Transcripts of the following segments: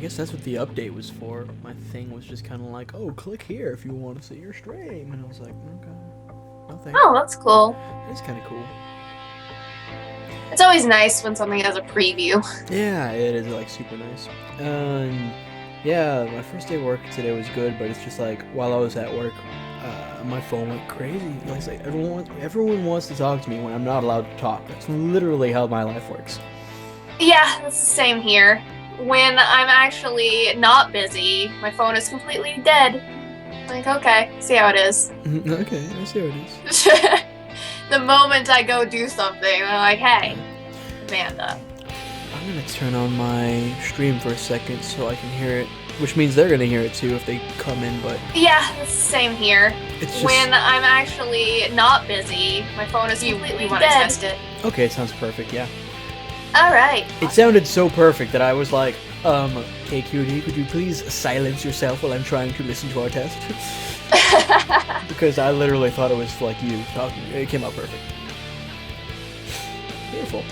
guess that's what the update was for. My thing was just kind of like, oh, click here if you want to see your stream. And I was like, okay. No thanks. Oh, that's cool. It's kind of cool. It's always nice when something has a preview. Yeah, it is like super nice. Yeah, my first day of work today was good, but it's just like while I was at work, my phone went crazy. Like everyone wants to talk to me when I'm not allowed to talk. That's literally how my life works. Yeah, that's the same here. When I'm actually not busy, my phone is completely dead. Like, okay, see how it is. Okay, I see how it is. The moment I go do something, I'm like, hey, Amanda. I'm gonna turn on my stream for a second so I can hear it, which means they're gonna hear it too if they come in, but... Yeah, it's the same here. It's just... When I'm actually not busy, my phone is completely dead. Test it. Okay, it sounds perfect, yeah. Alright. It sounded so perfect that I was like, KQD, could you please silence yourself while I'm trying to listen to our test? Because I literally thought it was like you talking. It came out perfect. Beautiful.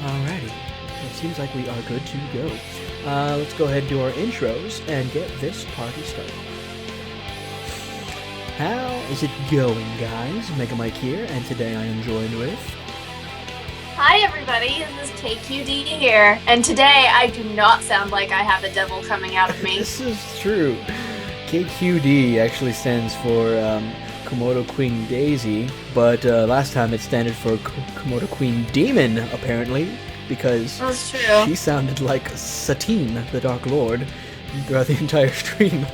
Alrighty. It seems like we are good to go. Let's go ahead and do our intros and get this party started. How is it going, guys? Mega Mike here, and today I am joined with... Hi everybody, this is KQD here, and today I do not sound like I have a devil coming out of me. This is true. KQD actually stands for Komodo Queen Daisy, but last time it standed for Komodo Queen Demon, apparently, because she sounded like Satine, the Dark Lord, throughout the entire stream.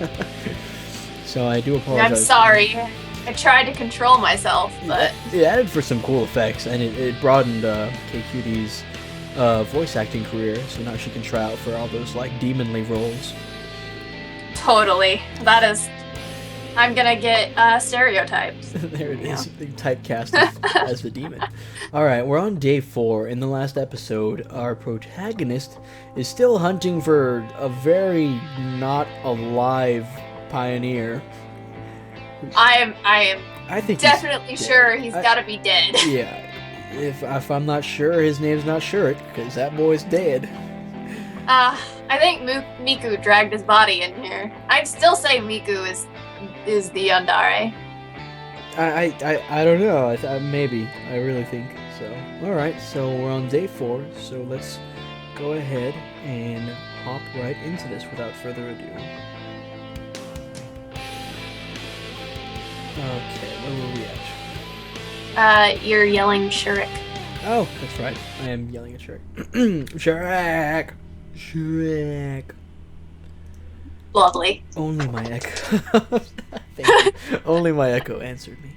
So I do apologize. I'm sorry. I tried to control myself, but... It added for some cool effects, and it broadened KQD's voice acting career, so now she can try out for all those, like, demonly roles. Totally. That is... I'm gonna get stereotypes. There it is. Yeah. Typecast as the demon. Alright, we're on day 4. In the last episode, our protagonist is still hunting for a very not alive pioneer. I think definitely he's sure he's gotta be dead. Yeah. If I'm not sure, his name's not Shurik, because that boy's dead. I think Miku dragged his body in here. I'd still say Miku is the Yandere. I don't know. Maybe. I really think so. Alright, so we're on day 4, so let's go ahead and hop right into this without further ado. Okay, where were we at? You're yelling Shurik. Oh, that's right. I am yelling at Shurik. Shurik! Shurik! Lovely. Only my echo. Thank you. Only my echo answered me.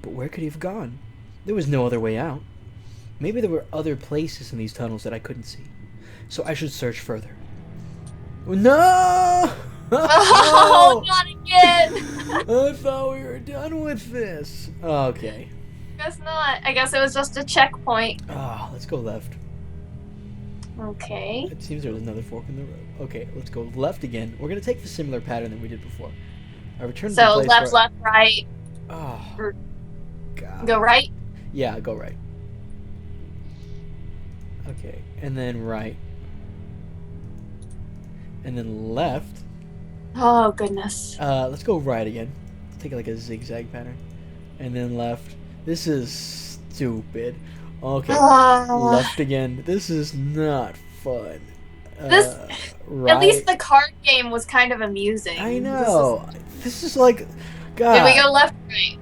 But where could he have gone? There was no other way out. Maybe there were other places in these tunnels that I couldn't see. So I should search further. No! Oh, not again! I thought we were done with this. Okay. Guess not. I guess it was just a checkpoint. Let's go left. Okay. It seems there was another fork in the road. Okay, let's go left again. We're gonna take the similar pattern that we did before. I returned to the place left, left, right. Oh, God. Go right? Yeah, go right. Okay, and then right. And then left. Oh, goodness. Let's go right again. Let's take like a zigzag pattern. And then left. This is stupid. Okay, left again. This is not fun. Right. At least the card game was kind of amusing. I know. This is like, God. Did we go left or right?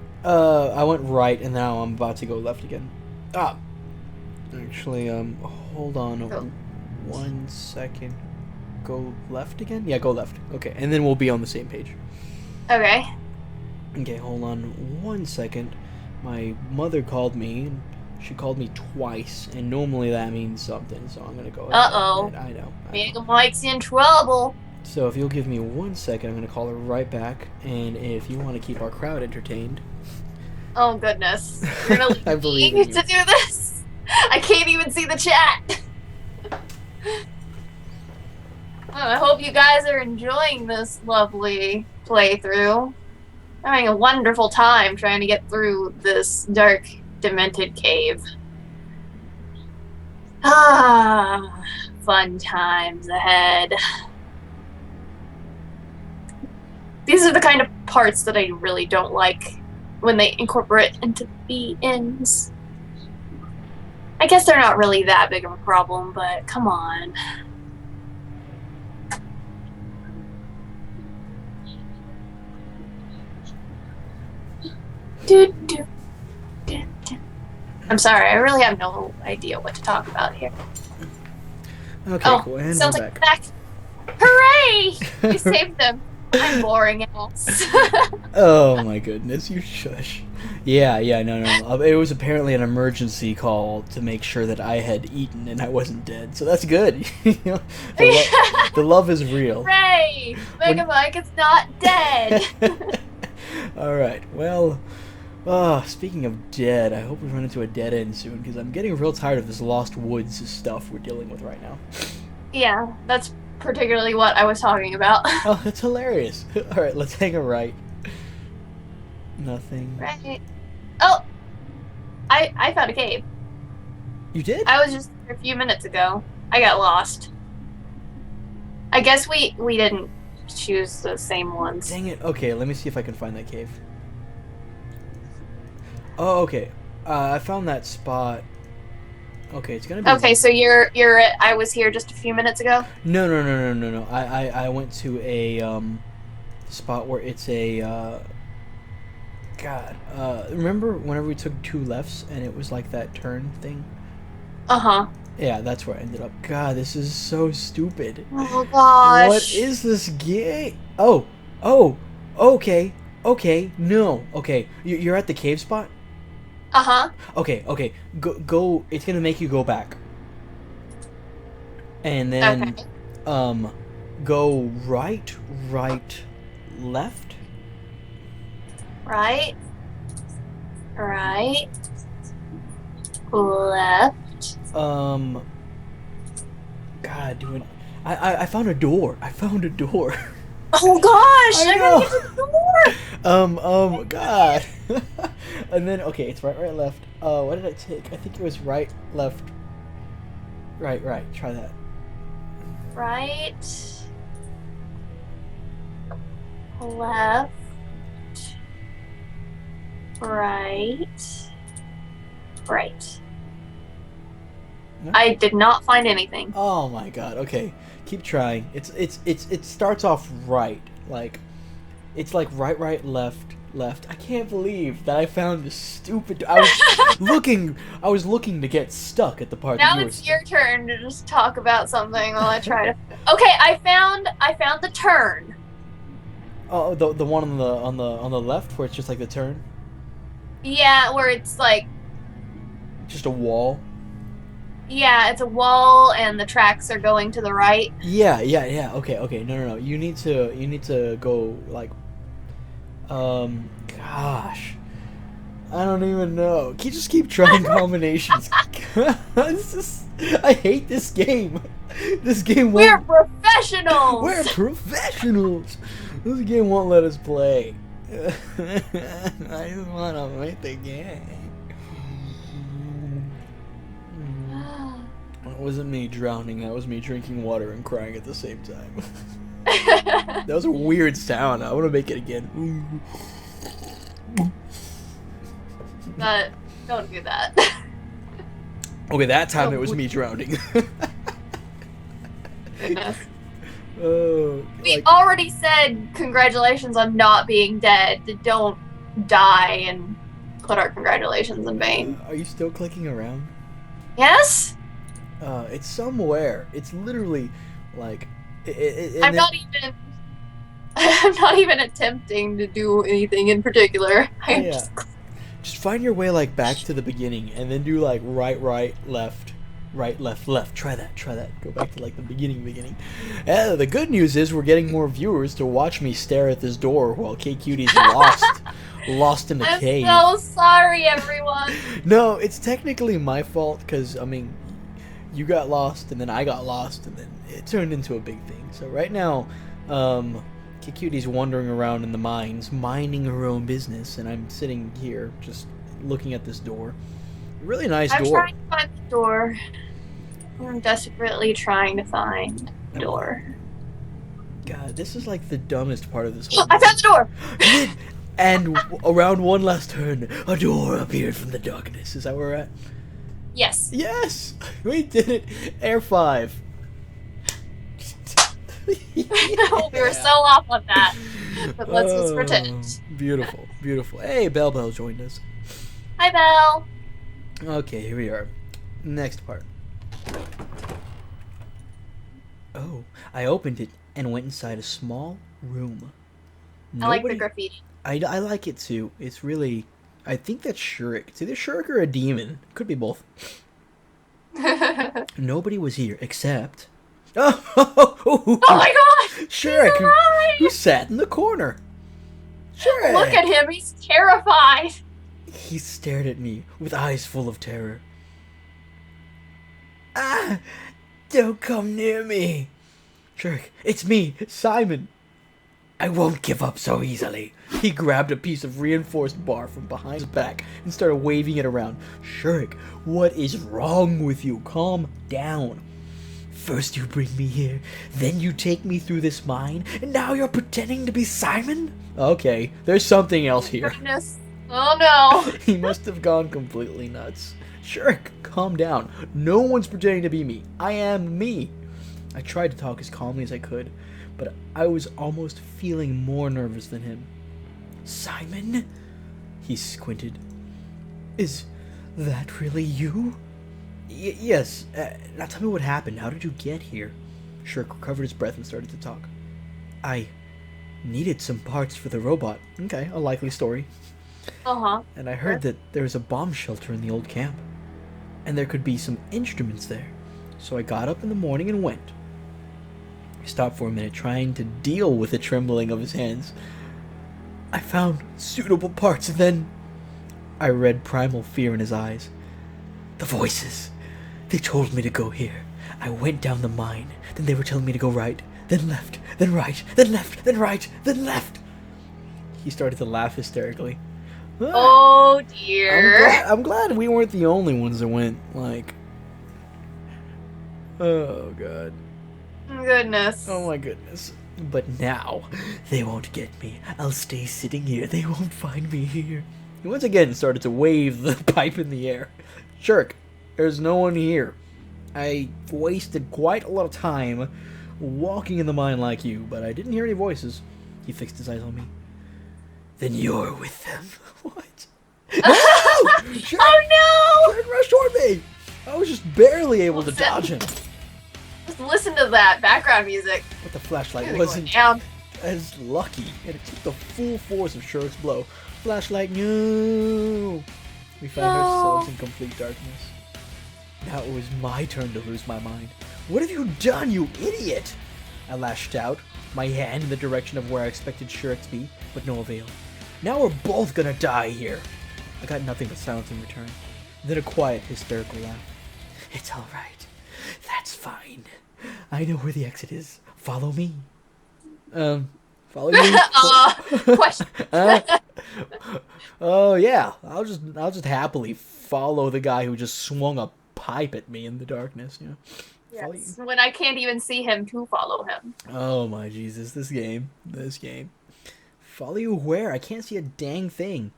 I went right, and now I'm about to go left again. Actually, hold on 1 second. Go left again? Yeah, go left. Okay, and then we'll be on the same page. Okay. Okay, hold on 1 second. My mother called me. She called me twice, and normally that means something, so I'm gonna go ahead. Uh-oh. I know. Mega Mike's in trouble. So if you'll give me 1 second, I'm gonna call her right back, and if you want to keep our crowd entertained... Oh, goodness. You're gonna leave me to do this? I can't even see the chat. I hope you guys are enjoying this lovely playthrough. I'm having a wonderful time trying to get through this dark, demented cave. fun times ahead. These are the kind of parts that I really don't like when they incorporate into the ends. I guess they're not really that big of a problem, but come on. I'm sorry, I really have no idea what to talk about here. Okay, cool. And sounds we're like back. Hooray! You saved them. I'm boring ass. Oh my goodness, you shush. Yeah, no. It was apparently an emergency call to make sure that I had eaten and I wasn't dead. So that's good. The love is real. Hooray! Mega Mike is not dead. Alright, well, speaking of dead, I hope we run into a dead end soon, because I'm getting real tired of this Lost Woods stuff we're dealing with right now. Yeah, that's particularly what I was talking about. Oh, that's hilarious. Alright, let's hang a right. Nothing. Right. Oh! I found a cave. You did? I was just here a few minutes ago. I got lost. I guess we didn't choose the same ones. Dang it. Okay, let me see if I can find that cave. Oh, okay. I found that spot. Okay, it's gonna be... Okay, so you're I was here just a few minutes ago? No. I went to a, spot where it's a, God, remember whenever we took 2 lefts and it was like that turn thing? Uh-huh. Yeah, that's where I ended up. God, this is so stupid. Oh, gosh. What is this game? Oh, okay, no, okay. You're at the cave spot? Uh-huh. Okay, go, it's gonna make you go back. And then, okay. Go right, left. Right. Left. God, dude. I found a door. Oh gosh! I I know. gotta get to the door! God. And then, okay, it's right, left. What did I take? I think it was right, left. Right. Try that. Right. Left. Right. No? I did not find anything. Oh my god. Okay, keep trying. It starts off right, like it's like right, left. I can't believe that I found this stupid. I was looking to get stuck at the part. Now that you it's were your turn to just talk about something while I try to. Okay, I found the turn. Oh, the one on the left where it's just like the turn. Yeah, where it's like. Just a wall. Yeah, it's a wall, and the tracks are going to the right. Yeah. Okay. No. You need to go like. Gosh. I don't even know. Just keep trying combinations. I hate this game. This game won't... We're professionals! We're professionals! This game won't let us play. I just want to make the game. It wasn't me drowning, that was me drinking water and crying at the same time. That was a weird sound. I want to make it again. Don't do that. Okay, that time it was me drowning. Goodness. Oh, We already said congratulations on not being dead. Don't die and put our congratulations in vain. Are you still clicking around? Yes? It's somewhere. It's literally like. I'm not even attempting to do anything in particular. I'm just find your way like back to the beginning, and then do like right, left. Try that. Go back to like the beginning. The good news is we're getting more viewers to watch me stare at this door while KQD's lost in the cave. I'm so sorry, everyone. No, it's technically my fault because I mean, you got lost and then I got lost and then it turned into a big thing. So right now, KQD's wandering around in the mines, minding her own business, and I'm sitting here just looking at this door. Really nice door. I'm trying to find the door. I'm desperately trying to find the I will. door. God, this is like the dumbest part of this whole I game. found the door! You did! And around one last turn, a door appeared from the darkness. Is that where we're at? Yes. Yes! We did it! Air 5. We were so off on that. But let's just pretend. Beautiful, beautiful. Hey, Bell Bell joined us. Hi, Belle. Okay, here we are. Next part. Oh, I opened it and went inside a small room. I like the graffiti. I like it too. It's really... I think that's Shurik. It's either Shurik or a demon. Could be both. Nobody was here except... Oh my god! Shurik, He's who sat in the corner. Shurik! Look at him, he's terrified! He stared at me with eyes full of terror. Ah! Don't come near me! Shurik, it's me, Simon. I won't give up so easily. He grabbed a piece of reinforced bar from behind his back and started waving it around. Shurik, what is wrong with you? Calm down. First you bring me here, then you take me through this mine, and now you're pretending to be Simon? Okay, there's something else here. Goodness. Oh no. He must have gone completely nuts. Shurik, calm down. No one's pretending to be me. I am me. I tried to talk as calmly as I could, but I was almost feeling more nervous than him. Simon? He squinted. Is that really you? Yes. Now tell me what happened. How did you get here? Shurik recovered his breath and started to talk. I needed some parts for the robot. Okay, a likely story. Uh-huh. And I heard that there was a bomb shelter in the old camp. And there could be some instruments there. So I got up in the morning and went. He stopped for a minute, trying to deal with the trembling of his hands. I found suitable parts, and then I read primal fear in his eyes. The voices. They told me to go here. I went down the mine. Then they were telling me to go right, then left, then right, then left, then right, then left. He started to laugh hysterically. Oh dear. I'm glad we weren't the only ones that went, like... Oh, God. Goodness. Oh, my goodness. But now, they won't get me. I'll stay sitting here. They won't find me here. He once again started to wave the pipe in the air. Shurik, there's no one here. I wasted quite a lot of time walking in the mine like you, but I didn't hear any voices. He fixed his eyes on me. Then you're with them. What? No! Shurik, Oh no! Shurik rushed toward me! I was just barely able to dodge him. Just listen to that background music. But the flashlight Really wasn't going down. as lucky, and it took the full force of Shurik's blow. Flashlight, no! We found ourselves in complete darkness. Now it was my turn to lose my mind. What have you done, you idiot? I lashed out, my hand in the direction of where I expected Shurik to be, but no avail. Now we're both gonna die here. I got nothing but silence in return. Then a quiet, hysterical laugh. It's alright. That's fine. I know where the exit is. Follow me. Follow you? Question. Oh yeah, I'll just happily follow the guy who just swung a pipe at me in the darkness. You know. Yes. When I can't even see him to follow him. Oh my Jesus, this game. Follow you where? I can't see a dang thing.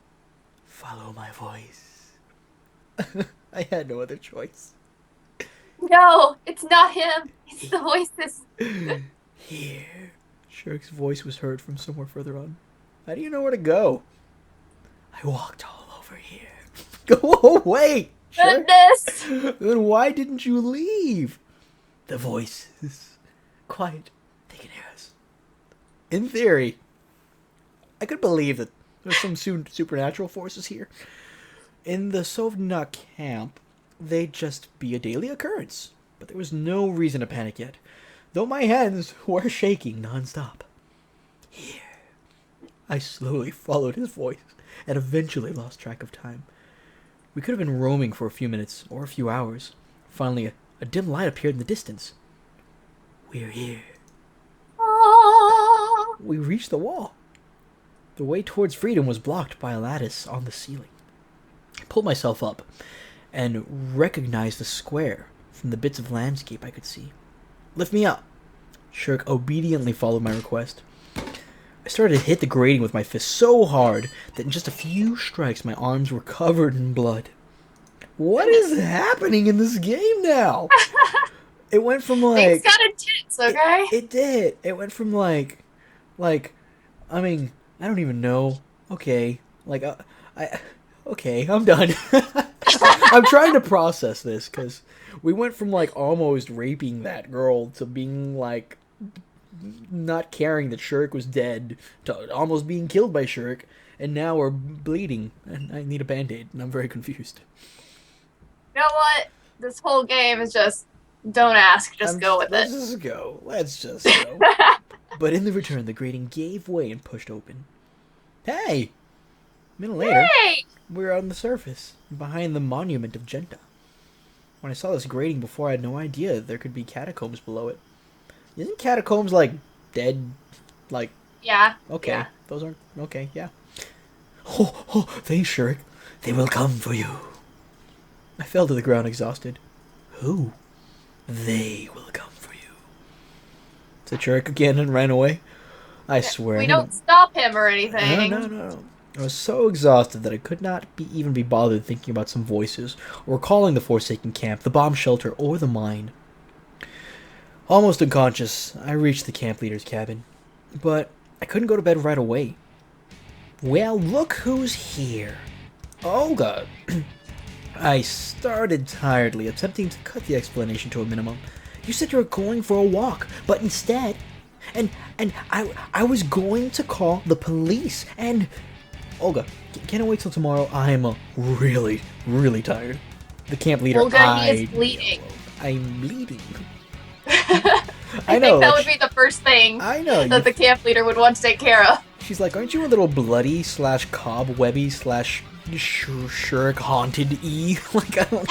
Follow my voice. I had no other choice. No, it's not him. It's the voices. Here. Shurik's voice was heard from somewhere further on. How do you know where to go? I walked all over here. Go away! Goodness! Then why didn't you leave? The voice is quiet. They can hear us. In theory, I could believe that there's some supernatural forces here. In the Sovna camp, they'd just be a daily occurrence. But there was no reason to panic yet, though my hands were shaking nonstop. Here. I slowly followed his voice and eventually lost track of time. We could have been roaming for a few minutes or a few hours. Finally, a dim light appeared in the distance. We're here. Aww. We reached the wall. The way towards freedom was blocked by a lattice on the ceiling. I pulled myself up and recognized the square from the bits of landscape I could see. Lift me up. Shirk obediently followed my request. I started to hit the grating with my fist so hard that in just a few strikes my arms were covered in blood. What is happening in this game now? It went from Things got intense, okay? It did. It went from I mean, I don't even know. Okay, okay, I'm done. I'm trying to process this because we went from almost raping that girl to being not caring that Shirk was dead to almost being killed by Shirk, and now we're bleeding and I need a band-aid and I'm very confused. You know what? This whole game is just don't ask, just go with it. Let's just go. But in the return, the grating gave way and pushed open. Hey! A minute later, we were on the surface, behind the monument of Genta. When I saw this grating before, I had no idea there could be catacombs below it. Isn't catacombs dead? Yeah. Okay. Yeah. Those aren't... Okay, yeah. Oh, thanks, Shirk. They will come for you. I fell to the ground exhausted. Who? They will come for you. Said Shirk again and ran away. I swear. We don't stop him or anything. No. I was so exhausted that I could not even be bothered thinking about some voices, or calling the Forsaken Camp, the bomb shelter, or the mine. Almost unconscious, I reached the camp leader's cabin, but I couldn't go to bed right away. Well, look who's here. Olga. I started tiredly, attempting to cut the explanation to a minimum. You said you were going for a walk, but instead... And I was going to call the police, and... Olga, can I wait till tomorrow? I'm really, really tired. The camp leader... Olga, he is bleeding. I'm bleeding. I know, think that would be the first thing that the camp leader would want to take care of. She's like, aren't you a little bloody / cobwebby / Shirk haunted-y? I don't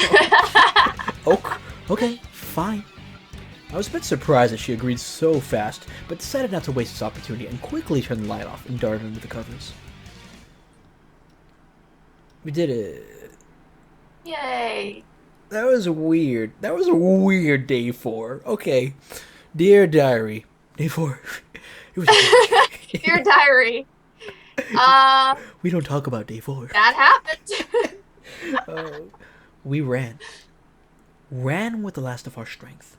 know. Okay, fine. I was a bit surprised that she agreed so fast, but decided not to waste this opportunity and quickly turned the light off and darted under the covers. We did it. Yay. That was weird. That was a weird day 4. Okay. Dear Diary. Day 4. It was Dear Diary. We don't talk about day 4. That happened. We ran. Ran with the last of our strength.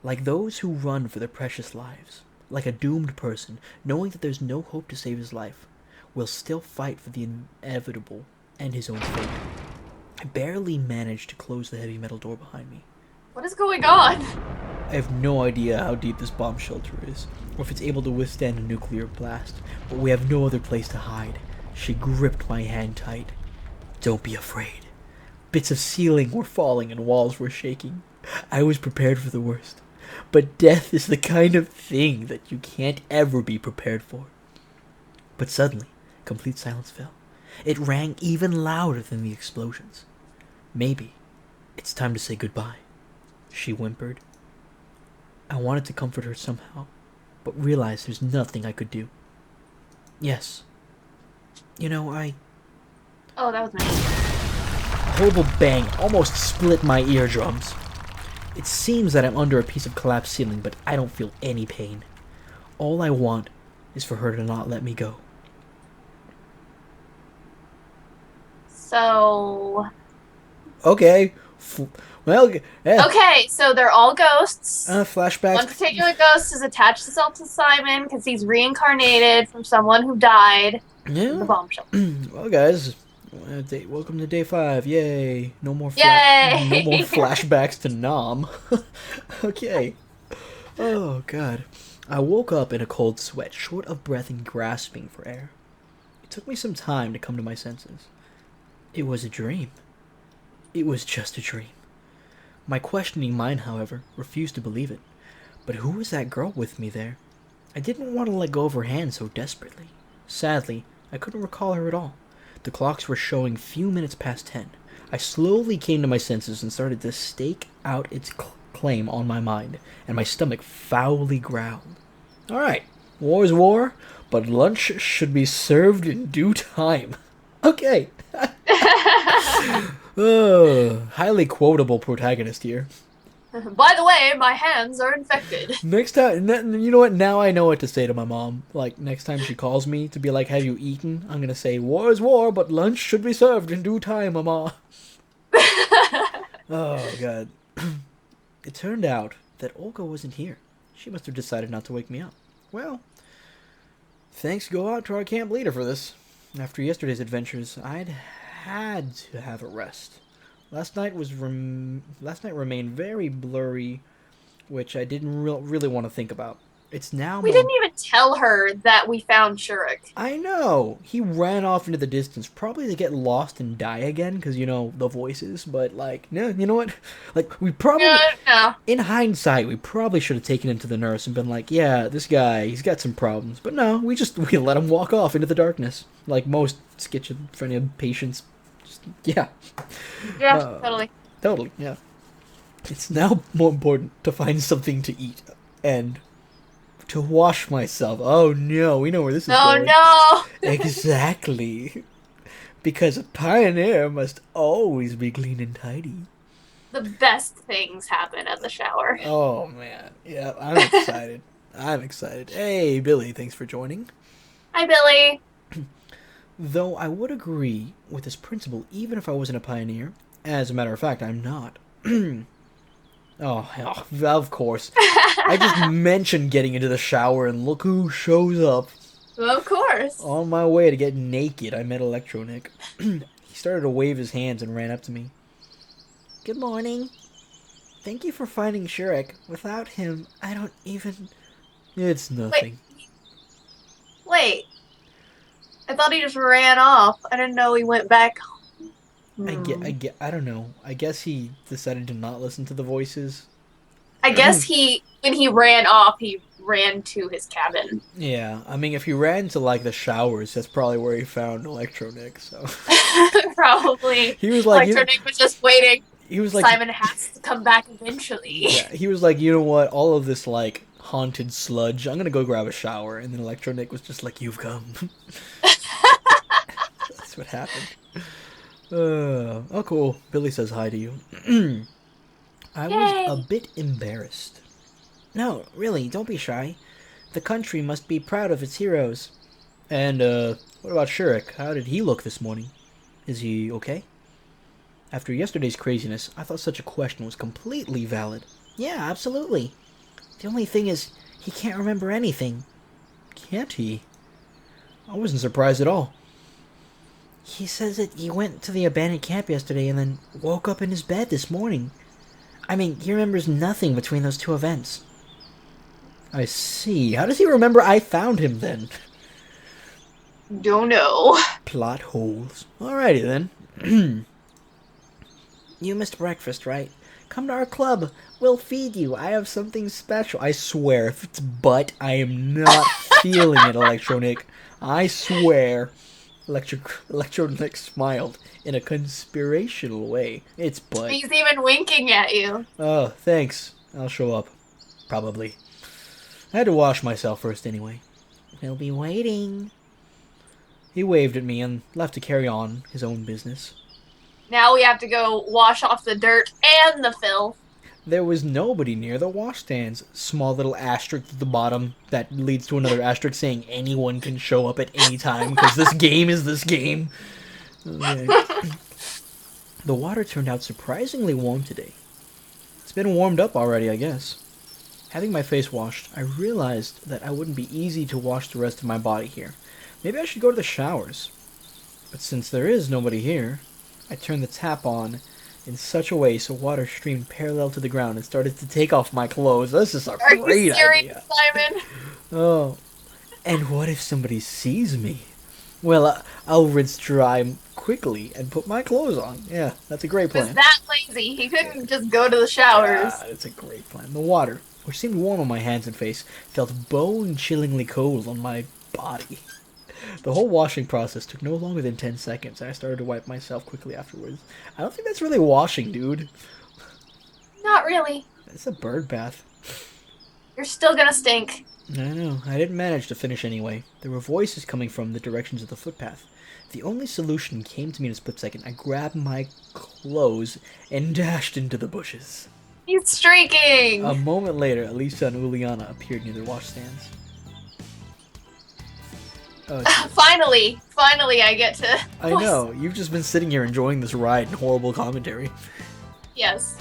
Like those who run for their precious lives. Like a doomed person, knowing that there's no hope to save his life, will still fight for the inevitable and his own fate. I barely managed to close the heavy metal door behind me. What is going on? I have no idea how deep this bomb shelter is, or if it's able to withstand a nuclear blast, but we have no other place to hide. She gripped my hand tight. Don't be afraid. Bits of ceiling were falling and walls were shaking. I was prepared for the worst. But death is the kind of thing that you can't ever be prepared for. But suddenly, complete silence fell. It rang even louder than the explosions. Maybe it's time to say goodbye, she whimpered. I wanted to comfort her somehow, but realized there's nothing I could do. Yes. You know, Oh, that was me. A horrible bang almost split my eardrums. It seems that I'm under a piece of collapsed ceiling, but I don't feel any pain. All I want is for her to not let me go. So... Okay. Well, yeah. Okay, so they're all ghosts. Flashbacks. One particular ghost is attached itself to Simon because he's reincarnated from someone who died in the bomb shelter. Well, guys, welcome to day 5. Yay! No more Yay! No more flashbacks to Nam. Okay. Oh God. I woke up in a cold sweat, short of breath and grasping for air. It took me some time to come to my senses. It was a dream. It was just a dream. My questioning mind, however, refused to believe it. But who was that girl with me there? I didn't want to let go of her hand so desperately. Sadly, I couldn't recall her at all. The clocks were showing few minutes past 10. I slowly came to my senses and started to stake out its claim on my mind, and my stomach foully growled. Alright, war's war, but lunch should be served in due time. Okay. Highly quotable protagonist here. By the way, my hands are infected. Next time, you know what? Now I know what to say to my mom. Like, next time she calls me to be like, have you eaten? I'm gonna say, war is war, but lunch should be served in due time, mama. Oh, God. It turned out that Olga wasn't here. She must have decided not to wake me up. Well, thanks go out to our camp leader for this. After yesterday's adventures, I'd had to have a rest. Last night remained very blurry, which I didn't really want to think about. It's now We more. didn't even tell her that we found Shurik. I know he ran off into the distance, probably to get lost and die again, because you know the voices. But like, no, you know what? Like, we probably, No, no. in hindsight, we probably should have taken him to the nurse and been like, yeah, this guy, he's got some problems. But no, we let him walk off into the darkness, like most schizophrenia patients. Just, yeah. Yeah, Uh, totally. Totally, yeah. It's now more important to find something to eat and to wash myself. Oh no, we know where this is Oh going. no! Exactly. Because a pioneer must always be clean and tidy. The best things happen at the shower. Oh man, yeah, I'm excited. I'm excited. Hey, Billy, thanks for joining. Hi, Billy. Though I would agree with this principle even if I wasn't a pioneer. As a matter of fact, I'm not. Oh, hell, of course. I just mentioned getting into the shower, and look who shows up. Of course. On my way to get naked, I met Electronic. He started to wave his hands and ran up to me. Good morning. Thank you for finding Shurik. Without him, I don't even... It's nothing. Wait. I thought he just ran off. I didn't know he went back. I don't know. I guess he decided to not listen to the voices. I guess when he ran off, he ran to his cabin. Yeah, I mean, if he ran to, like, the showers, that's probably where he found Electronic, so... Probably. He was like... Electronic was just waiting. He was like... Simon has to come back eventually. Yeah, he was like, you know what? All of this, like, haunted sludge, I'm gonna go grab a shower. And then Electronic was just like, you've come. That's what happened. Oh, cool. Billy says hi to you. I was a bit embarrassed. No, really, don't be shy. The country must be proud of its heroes. And, what about Shurik? How did he look this morning? Is he okay? After yesterday's craziness, I thought such a question was completely valid. Yeah, absolutely. The only thing is, he can't remember anything. Can't he? I wasn't surprised at all. He says that he went to the abandoned camp yesterday and then woke up in his bed this morning. I mean, he remembers nothing between those two events. I see. How does he remember I found him then? Don't know. Plot holes. Alrighty then. You missed breakfast, right? Come to our club. We'll feed you. I have something special. I swear, if it's butt, I am not feeling it, Electronic. I swear. Electronic smiled in a conspirational way. It's butt. He's even winking at you. Oh, thanks. I'll show up. Probably. I had to wash myself first anyway. We'll be waiting. He waved at me and left to carry on his own business. Now we have to go wash off the dirt and the filth. There was nobody near the washstands. Small little asterisk at the bottom that leads to another asterisk saying anyone can show up at any time because this game is this game. Okay. The water turned out surprisingly warm today. It's been warmed up already, I guess. Having my face washed, I realized that I wouldn't be easy to wash the rest of my body here. Maybe I should go to the showers. But since there is nobody here, I turned the tap on in such a way so water streamed parallel to the ground and started to take off my clothes. This is a great idea. Simon? Oh, and what if somebody sees me? Well, I'll rinse dry quickly and put my clothes on. Yeah, that's a great plan. He was that lazy. He couldn't just go to the showers. Yeah, it's a great plan. The water, which seemed warm on my hands and face, felt bone-chillingly cold on my body. The whole washing process took no longer than 10 seconds, and I started to wipe myself quickly afterwards. I don't think that's really washing, dude. Not really. It's a bird bath. You're still gonna stink. I know. I didn't manage to finish anyway. There were voices coming from the directions of the footpath. The only solution came to me in a split second. I grabbed my clothes and dashed into the bushes. He's streaking! A moment later, Elisa and Uliana appeared near their washstands. Oh, Finally I get to... I know, you've just been sitting here enjoying this ride and horrible commentary. Yes.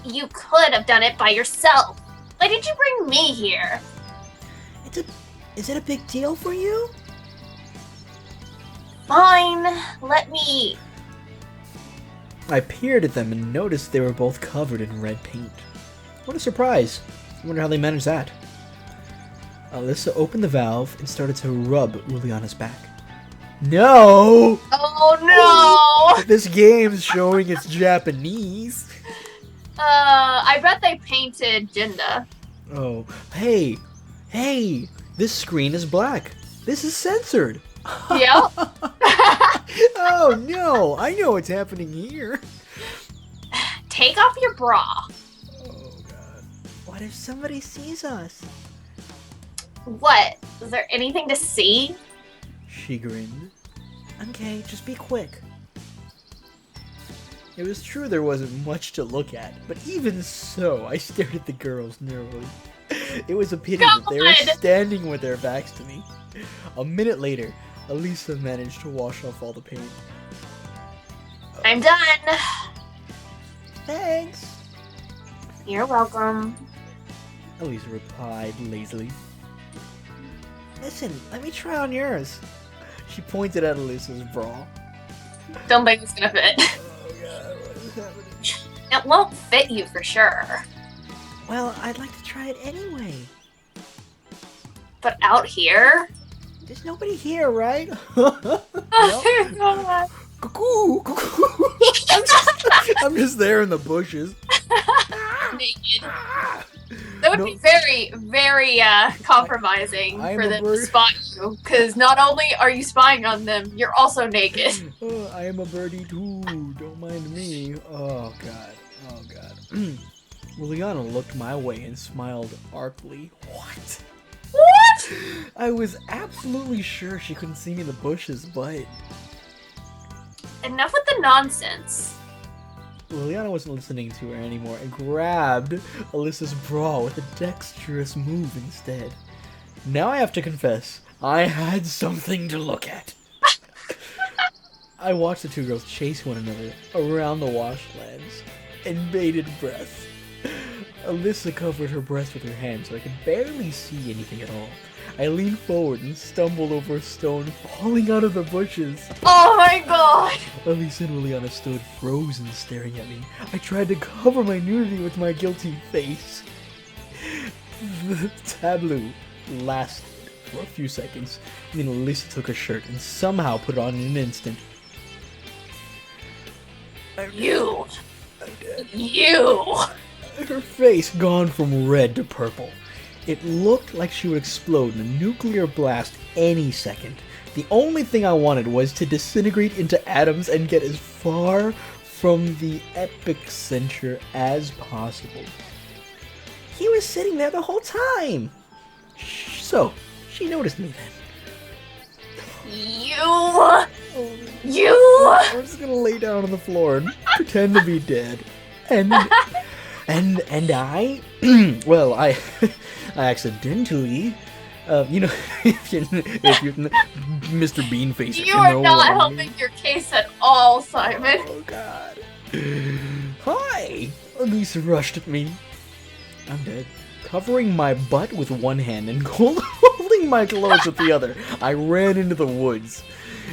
You could have done it by yourself. Why did you bring me here? Is it a big deal for you? Fine, let me... I peered at them and noticed they were both covered in red paint. What a surprise. I wonder how they managed that. Alyssa opened the valve and started to rub Uliana's back. No! Oh no! This game's showing it's Japanese. I bet they painted Jinda. Oh, hey! This screen is black. This is censored. Yep. Oh no! I know what's happening here. Take off your bra. Oh god. What if somebody sees us? What? Is there anything to see? She grinned. Okay, just be quick. It was true there wasn't much to look at, but even so, I stared at the girls nervously. It was a pity that they were standing with their backs to me. A minute later, Elisa managed to wash off all the paint. I'm done. Thanks. You're welcome. Elisa replied lazily. Listen, let me try on yours. She pointed at Elisa's bra. Don't think it's gonna fit. Oh god, what is happening? It won't fit you for sure. Well, I'd like to try it anyway. But out here? There's nobody here, right? Oh god. Cuckoo, cuckoo. I'm just there in the bushes. Naked. That would be very, very compromising for them to spot you. Because not only are you spying on them, you're also naked. I am a birdie too. Don't mind me. Oh god. Oh god. Liliana looked my way and smiled archly. What? What? I was absolutely sure she couldn't see me in the bushes, but... Enough with the nonsense. Liliana wasn't listening to her anymore and grabbed Alyssa's bra with a dexterous move instead. Now I have to confess, I had something to look at. I watched the two girls chase one another around the washlands in bated breath. Alyssa covered her breast with her hand so I could barely see anything at all. I leaned forward and stumbled over a stone, falling out of the bushes. Oh my god! Elisa and Liliana stood frozen, staring at me. I tried to cover my nudity with my guilty face. The tableau lasted for a few seconds, and then Elisa took her shirt and somehow put it on in an instant. You! Her face gone from red to purple. It looked like she would explode in a nuclear blast any second. The only thing I wanted was to disintegrate into atoms and get as far from the epicenter as possible. He was sitting there the whole time. So, she noticed me then. You! I'm just gonna lay down on the floor and pretend to be dead. And I, well, I accidentally, if you Mr. Beanface. You are not helping your case at all, Simon. Oh god. Hi! Elisa rushed at me. I'm dead. Covering my butt with one hand and holding my clothes with the other, I ran into the woods.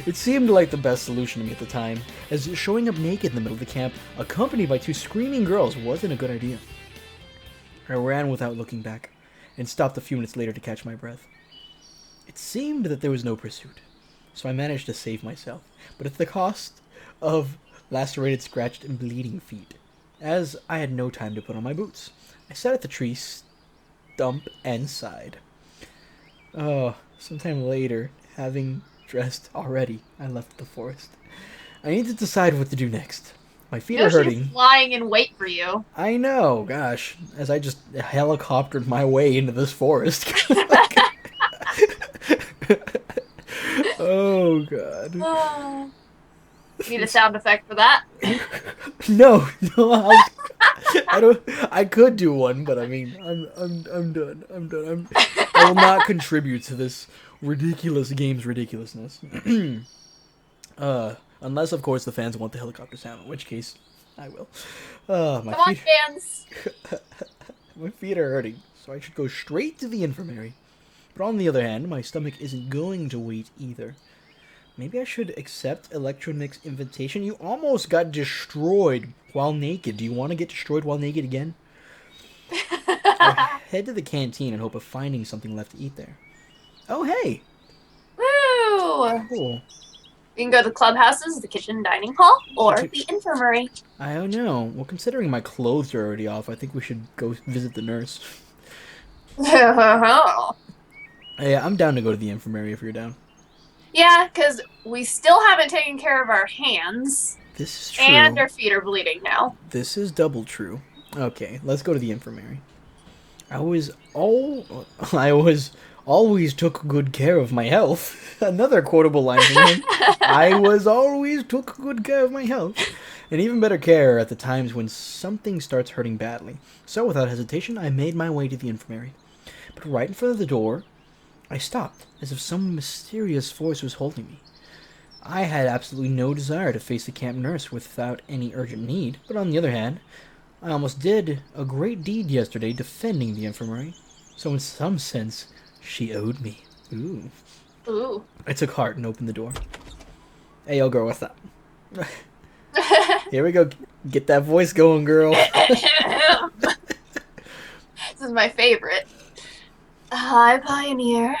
It seemed like the best solution to me at the time, as showing up naked in the middle of the camp, accompanied by two screaming girls, wasn't a good idea. I ran without looking back, and stopped a few minutes later to catch my breath. It seemed that there was no pursuit, so I managed to save myself, but at the cost of lacerated, scratched, and bleeding feet, as I had no time to put on my boots. I sat at the tree stump and sighed. Sometime later, having dressed already, I left the forest. I need to decide what to do next. My feet are hurting. She's lying in wait for you. I know, gosh, as I just helicoptered my way into this forest. Oh, God. Need a sound effect for that? No, I could do one, but I mean, I'm done. I will not contribute to this ridiculous game's ridiculousness. Unless, of course, the fans want the helicopter sound, in which case, I will. My Come on, feet, fans. my feet are hurting, so I should go straight to the infirmary. But on the other hand, my stomach isn't going to wait either. Maybe I should accept Electronic's invitation. You almost got destroyed while naked. Do you want to get destroyed while naked again? Or head to the canteen and hope of finding something left to eat there. Oh, hey! Woo! Cool. We can go to the clubhouses, the kitchen, dining hall, or the infirmary. I don't know. Well, considering my clothes are already off, I think we should go visit the nurse. Yeah, I'm down to go to the infirmary if you're down. Yeah, because we still haven't taken care of our hands. This is true. And our feet are bleeding now. This is double true. Okay, let's go to the infirmary. I always always took good care of my health. Another quotable line from him. I always took good care of my health. And even better care at the times when something starts hurting badly. So without hesitation, I made my way to the infirmary. But right in front of the door, I stopped, as if some mysterious force was holding me. I had absolutely no desire to face the camp nurse without any urgent need, but on the other hand, I almost did a great deed yesterday defending the infirmary. So in some sense, she owed me. Ooh. Ooh. I took heart and opened the door. Hey, yo, girl, what's up? Here we go. Get that voice going, girl. This is my favorite. Hi, Pioneer.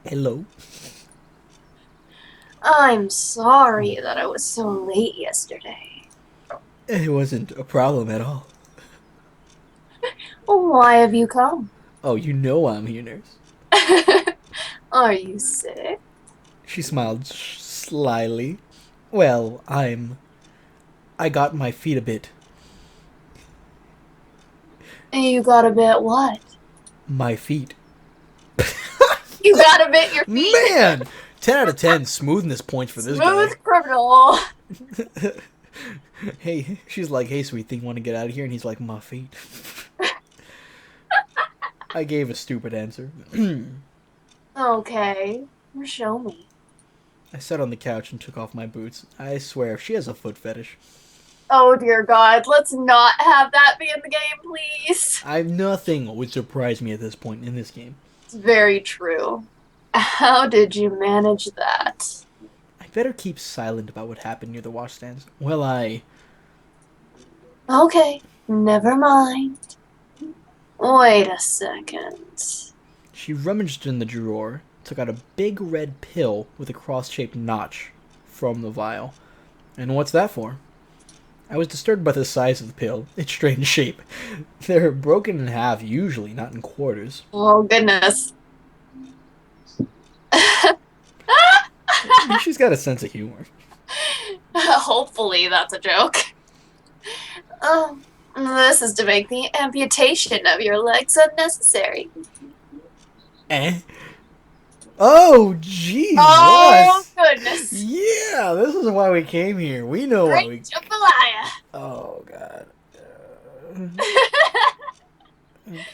Hello. I'm sorry that I was so late yesterday. It wasn't a problem at all. Why have you come? Oh, you know I'm here, nurse. Are you sick? She smiled slyly. Well, I got my feet a bit. You got a bit what? My feet. You got a bit your feet? Man! 10 out of 10 smoothness points for this guy. Smooth criminal. Hey, she's like, hey, sweet thing, want to get out of here? And he's like, my feet. I gave a stupid answer. Okay, show me. I sat on the couch and took off my boots. I swear, she has a foot fetish. Oh dear God, let's not have that be in the game, please. Nothing would surprise me at this point in this game. It's very true. How did you manage that? I better keep silent about what happened near the washstands. Well, Okay, never mind. Wait a second. She rummaged in the drawer, took out a big red pill with a cross-shaped notch from the vial. And what's that for? I was disturbed by the size of the pill, its strange shape. They're broken in half, usually, not in quarters. Oh, goodness. She's got a sense of humor. Hopefully that's a joke. This is to make the amputation of your legs unnecessary. Eh? Oh, Jesus! Oh, goodness. Yeah, this is why we came here. We know why we... Great jambalaya. Oh, God. Okay.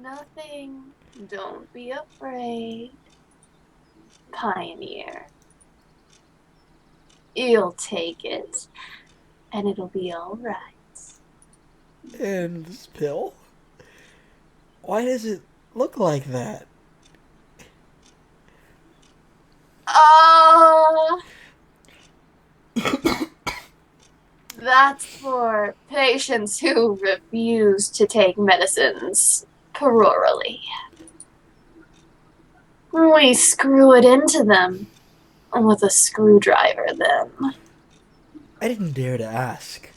Nothing. Don't be afraid. Pioneer. You'll take it, and it'll be all right. And this pill? Why does it look like that? That's for patients who refuse to take medicines perorally. We screw it into them with a screwdriver then. I didn't dare to ask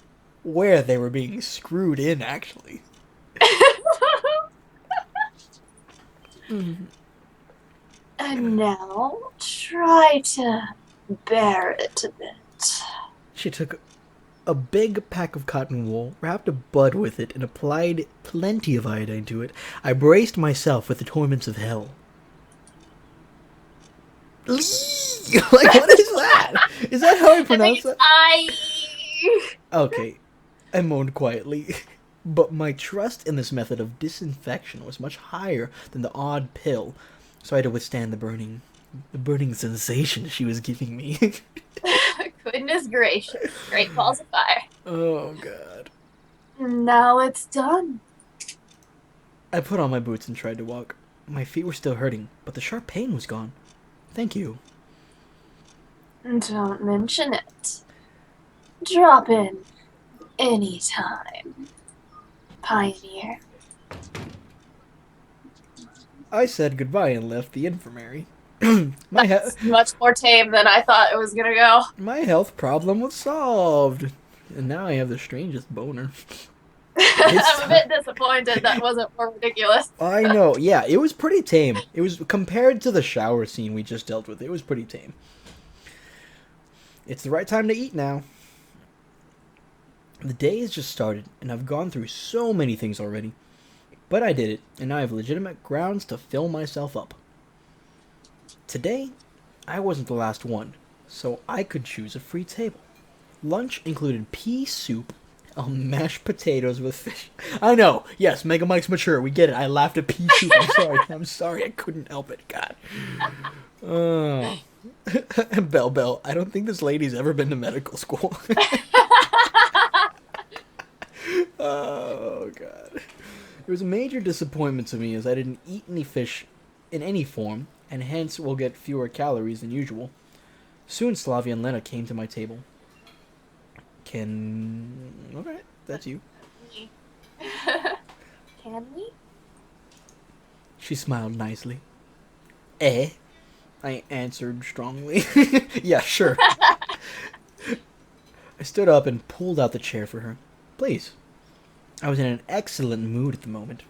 where they were being screwed in, actually. And now, try to bear it a bit. She took a big pack of cotton wool, wrapped a bud with it, and applied plenty of iodine to it. I braced myself with the torments of hell. Like, what is that? Is that how I pronounce that? I... Okay. I moaned quietly. But my trust in this method of disinfection was much higher than the odd pill, so I had to withstand the burning sensation she was giving me. Goodness gracious. Great falsifier. Oh, God. Now it's done. I put on my boots and tried to walk. My feet were still hurting, but the sharp pain was gone. Thank you. Don't mention it. Drop in anytime, Pioneer. I said goodbye and left the infirmary. That's much more tame than I thought it was gonna go. My health problem was solved. And now I have the strangest boner. I'm a bit disappointed that wasn't more ridiculous. I know. Yeah, it was pretty tame. It was compared to the shower scene we just dealt with. It was pretty tame. It's the right time to eat now. The day has just started, and I've gone through so many things already. But I did it, and now I have legitimate grounds to fill myself up. Today, I wasn't the last one, so I could choose a free table. Lunch included pea soup, mashed potatoes with fish. I know, yes, Mega Mike's mature, we get it. I laughed at pea soup, I'm sorry, I couldn't help it, God. Bell, I don't think this lady's ever been to medical school. Oh, God. It was a major disappointment to me as I didn't eat any fish in any form, and hence will get fewer calories than usual. Soon Slavia and Lena came to my table. Alright, that's you. Can we? She smiled nicely. I answered strongly. Yeah, sure. I stood up and pulled out the chair for her. Please. I was in an excellent mood at the moment.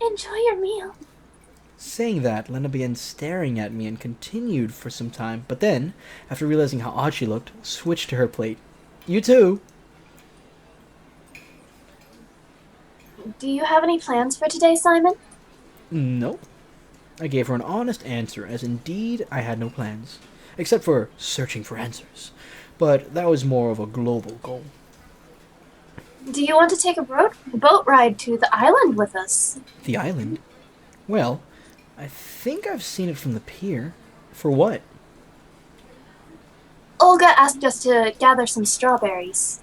Enjoy your meal. Saying that, Lena began staring at me and continued for some time, but then, after realizing how odd she looked, switched to her plate. You too. Do you have any plans for today, Simon? Nope. I gave her an honest answer, as indeed I had no plans, except for searching for answers. But that was more of a global goal. Do you want to take a boat ride to the island with us? The island? Well, I think I've seen it from the pier. For what? Olga asked us to gather some strawberries.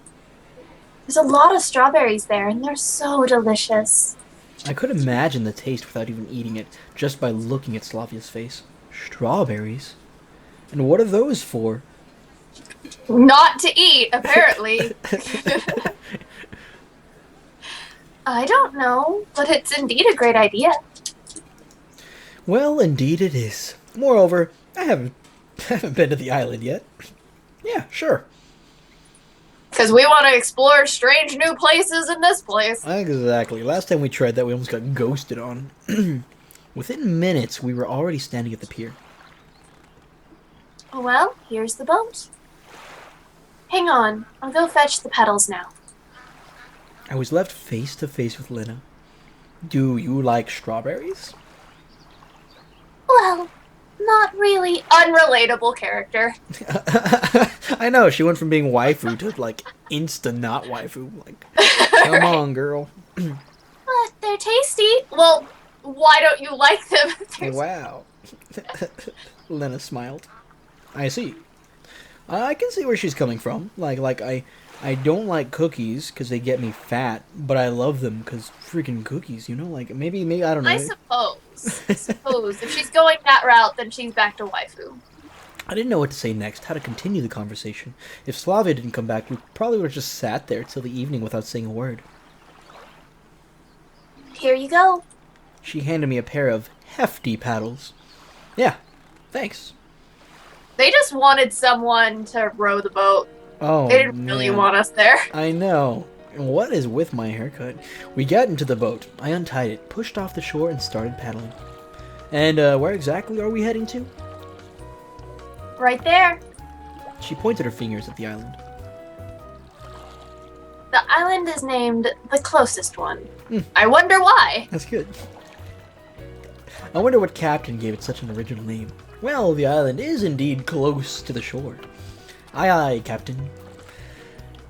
There's a lot of strawberries there, and they're so delicious. I could imagine the taste without even eating it, just by looking at Slavia's face. Strawberries? And what are those for? Not to eat, apparently. I don't know, but it's indeed a great idea. Well, indeed it is. Moreover, I haven't been to the island yet. Yeah, sure. Because we want to explore strange new places in this place. Exactly. Last time we tried that, we almost got ghosted on. Within minutes, we were already standing at the pier. Well, here's the boat. Hang on, I'll go fetch the pedals now. I was left face to face with Lena. Do you like strawberries? Well, not really. Unrelatable character. I know, she went from being waifu to, like, insta-not waifu. Like, come on, girl. But they're tasty. Well, why don't you like them? Wow. Lena smiled. I see. I can see where she's coming from. I don't like cookies because they get me fat, but I love them because freaking cookies, you know? Like, maybe, I don't know. I suppose. If she's going that route, then she's back to waifu. I didn't know what to say next, how to continue the conversation. If Slavia didn't come back, we probably would have just sat there till the evening without saying a word. Here you go. She handed me a pair of hefty paddles. Yeah, thanks. They just wanted someone to row the boat. Oh, they didn't really want us there. I know. What is with my haircut? We got into the boat. I untied it, pushed off the shore, and started paddling. And where exactly are we heading to? Right there. She pointed her fingers at the island. The island is named the closest one. I wonder why. That's good. I wonder what captain gave it such an original name. Well, the island is indeed close to the shore. Aye, aye, Captain.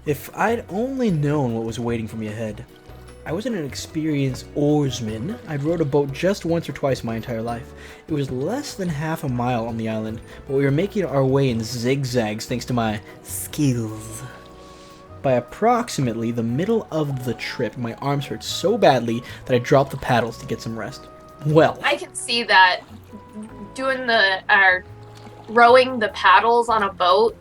If I'd only known what was waiting for me ahead. I wasn't an experienced oarsman. I'd rowed a boat just once or twice my entire life. It was less than half a mile on the island, but we were making our way in zigzags thanks to my skills. By approximately the middle of the trip, my arms hurt so badly that I dropped the paddles to get some rest. Well, I can see that doing rowing the paddles on a boat.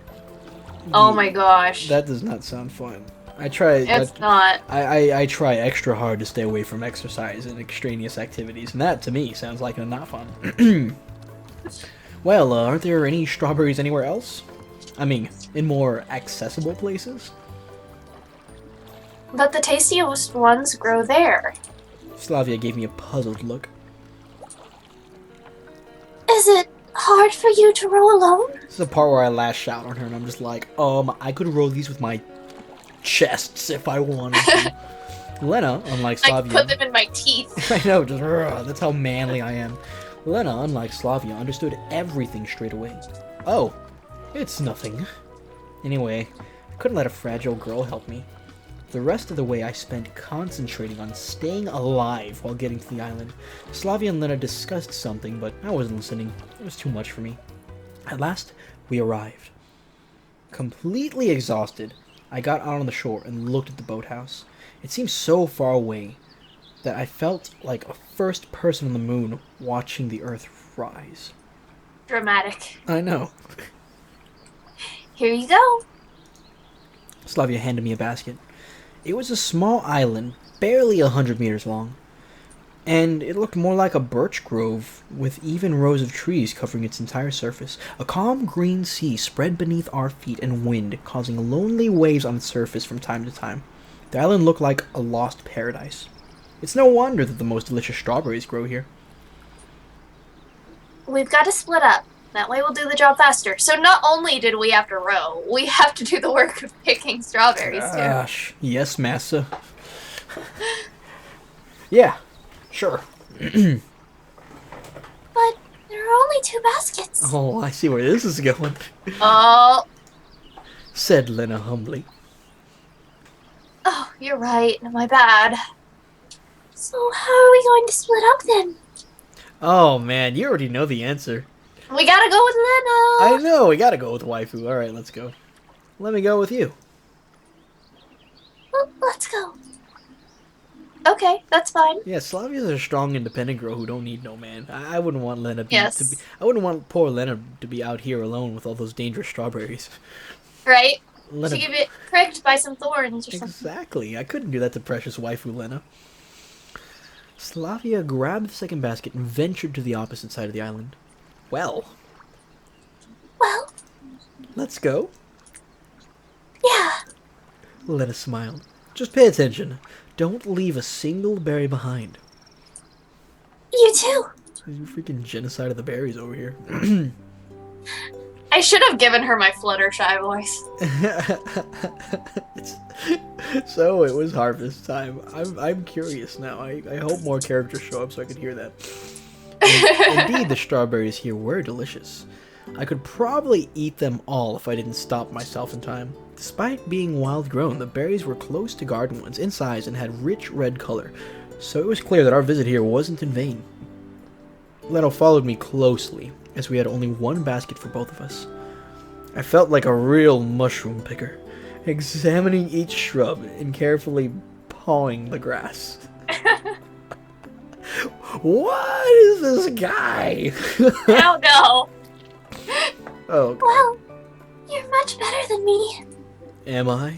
Oh my gosh. that does not sound fun. I try. It's not. I try extra hard to stay away from exercise and extraneous activities, and that to me sounds like not fun. Well, aren't there any strawberries anywhere else? I mean, in more accessible places? But the tastiest ones grow there. Slavia gave me a puzzled look. Is it hard for you to row alone? This is the part where I lash out on her, and I'm just like, I could row these with my chests if I wanted to. Lena, unlike Slavia... I put them in my teeth. I know, just that's how manly I am. Lena, unlike Slavia, understood everything straight away. Oh, it's nothing. Anyway, I couldn't let a fragile girl help me. The rest of the way I spent concentrating on staying alive while getting to the island. Slavia and Lena discussed something, but I wasn't listening. It was too much for me. At last, we arrived. Completely exhausted, I got out on the shore and looked at the boathouse. It seemed so far away that I felt like a first person on the moon watching the Earth rise. Dramatic. I know. Here you go. Slavia handed me a basket. It was a small island, barely 100 meters long, and it looked more like a birch grove with even rows of trees covering its entire surface. A calm green sea spread beneath our feet and wind, causing lonely waves on its surface from time to time. The island looked like a lost paradise. It's no wonder that the most delicious strawberries grow here. We've got to split up. That way we'll do the job faster. So not only did we have to row, we have to do the work of picking strawberries too. Gosh, yes, massa. Yeah, sure. But there are only 2 baskets. Oh, I see where this is going. Oh. Said Lena humbly. Oh, you're right. My bad. So how are we going to split up then? Oh man, you already know the answer. We gotta go with Lena. I know, we gotta go with waifu. Alright, let's go. Let me go with you. Well, let's go. Okay, that's fine. Yeah, Slavia's a strong, independent girl who don't need no man. I wouldn't want Lena Yes. I wouldn't want poor Lena to be out here alone with all those dangerous strawberries. Right? Lena, To get pricked by some thorns or something. exactly. I couldn't do that to precious waifu Lena. Slavia grabbed the second basket and ventured to the opposite side of the island. Well, let's go. Yeah. Lena smiled. Just pay attention. Don't leave a single berry behind. You too. Freaking genocide of the berries over here. I should have given her my Fluttershy voice. So it was harvest time. I'm curious now. I hope more characters show up so I could hear that. Indeed, the strawberries here were delicious. I could probably eat them all if I didn't stop myself in time. Despite being wild grown, the berries were close to garden ones in size and had rich red color, so it was clear that our visit here wasn't in vain. Leno followed me closely, as we had only one basket for both of us. I felt like a real mushroom picker, examining each shrub and carefully pawing the grass. What is this guy? Oh no. Oh, Well, you're much better than me. am I?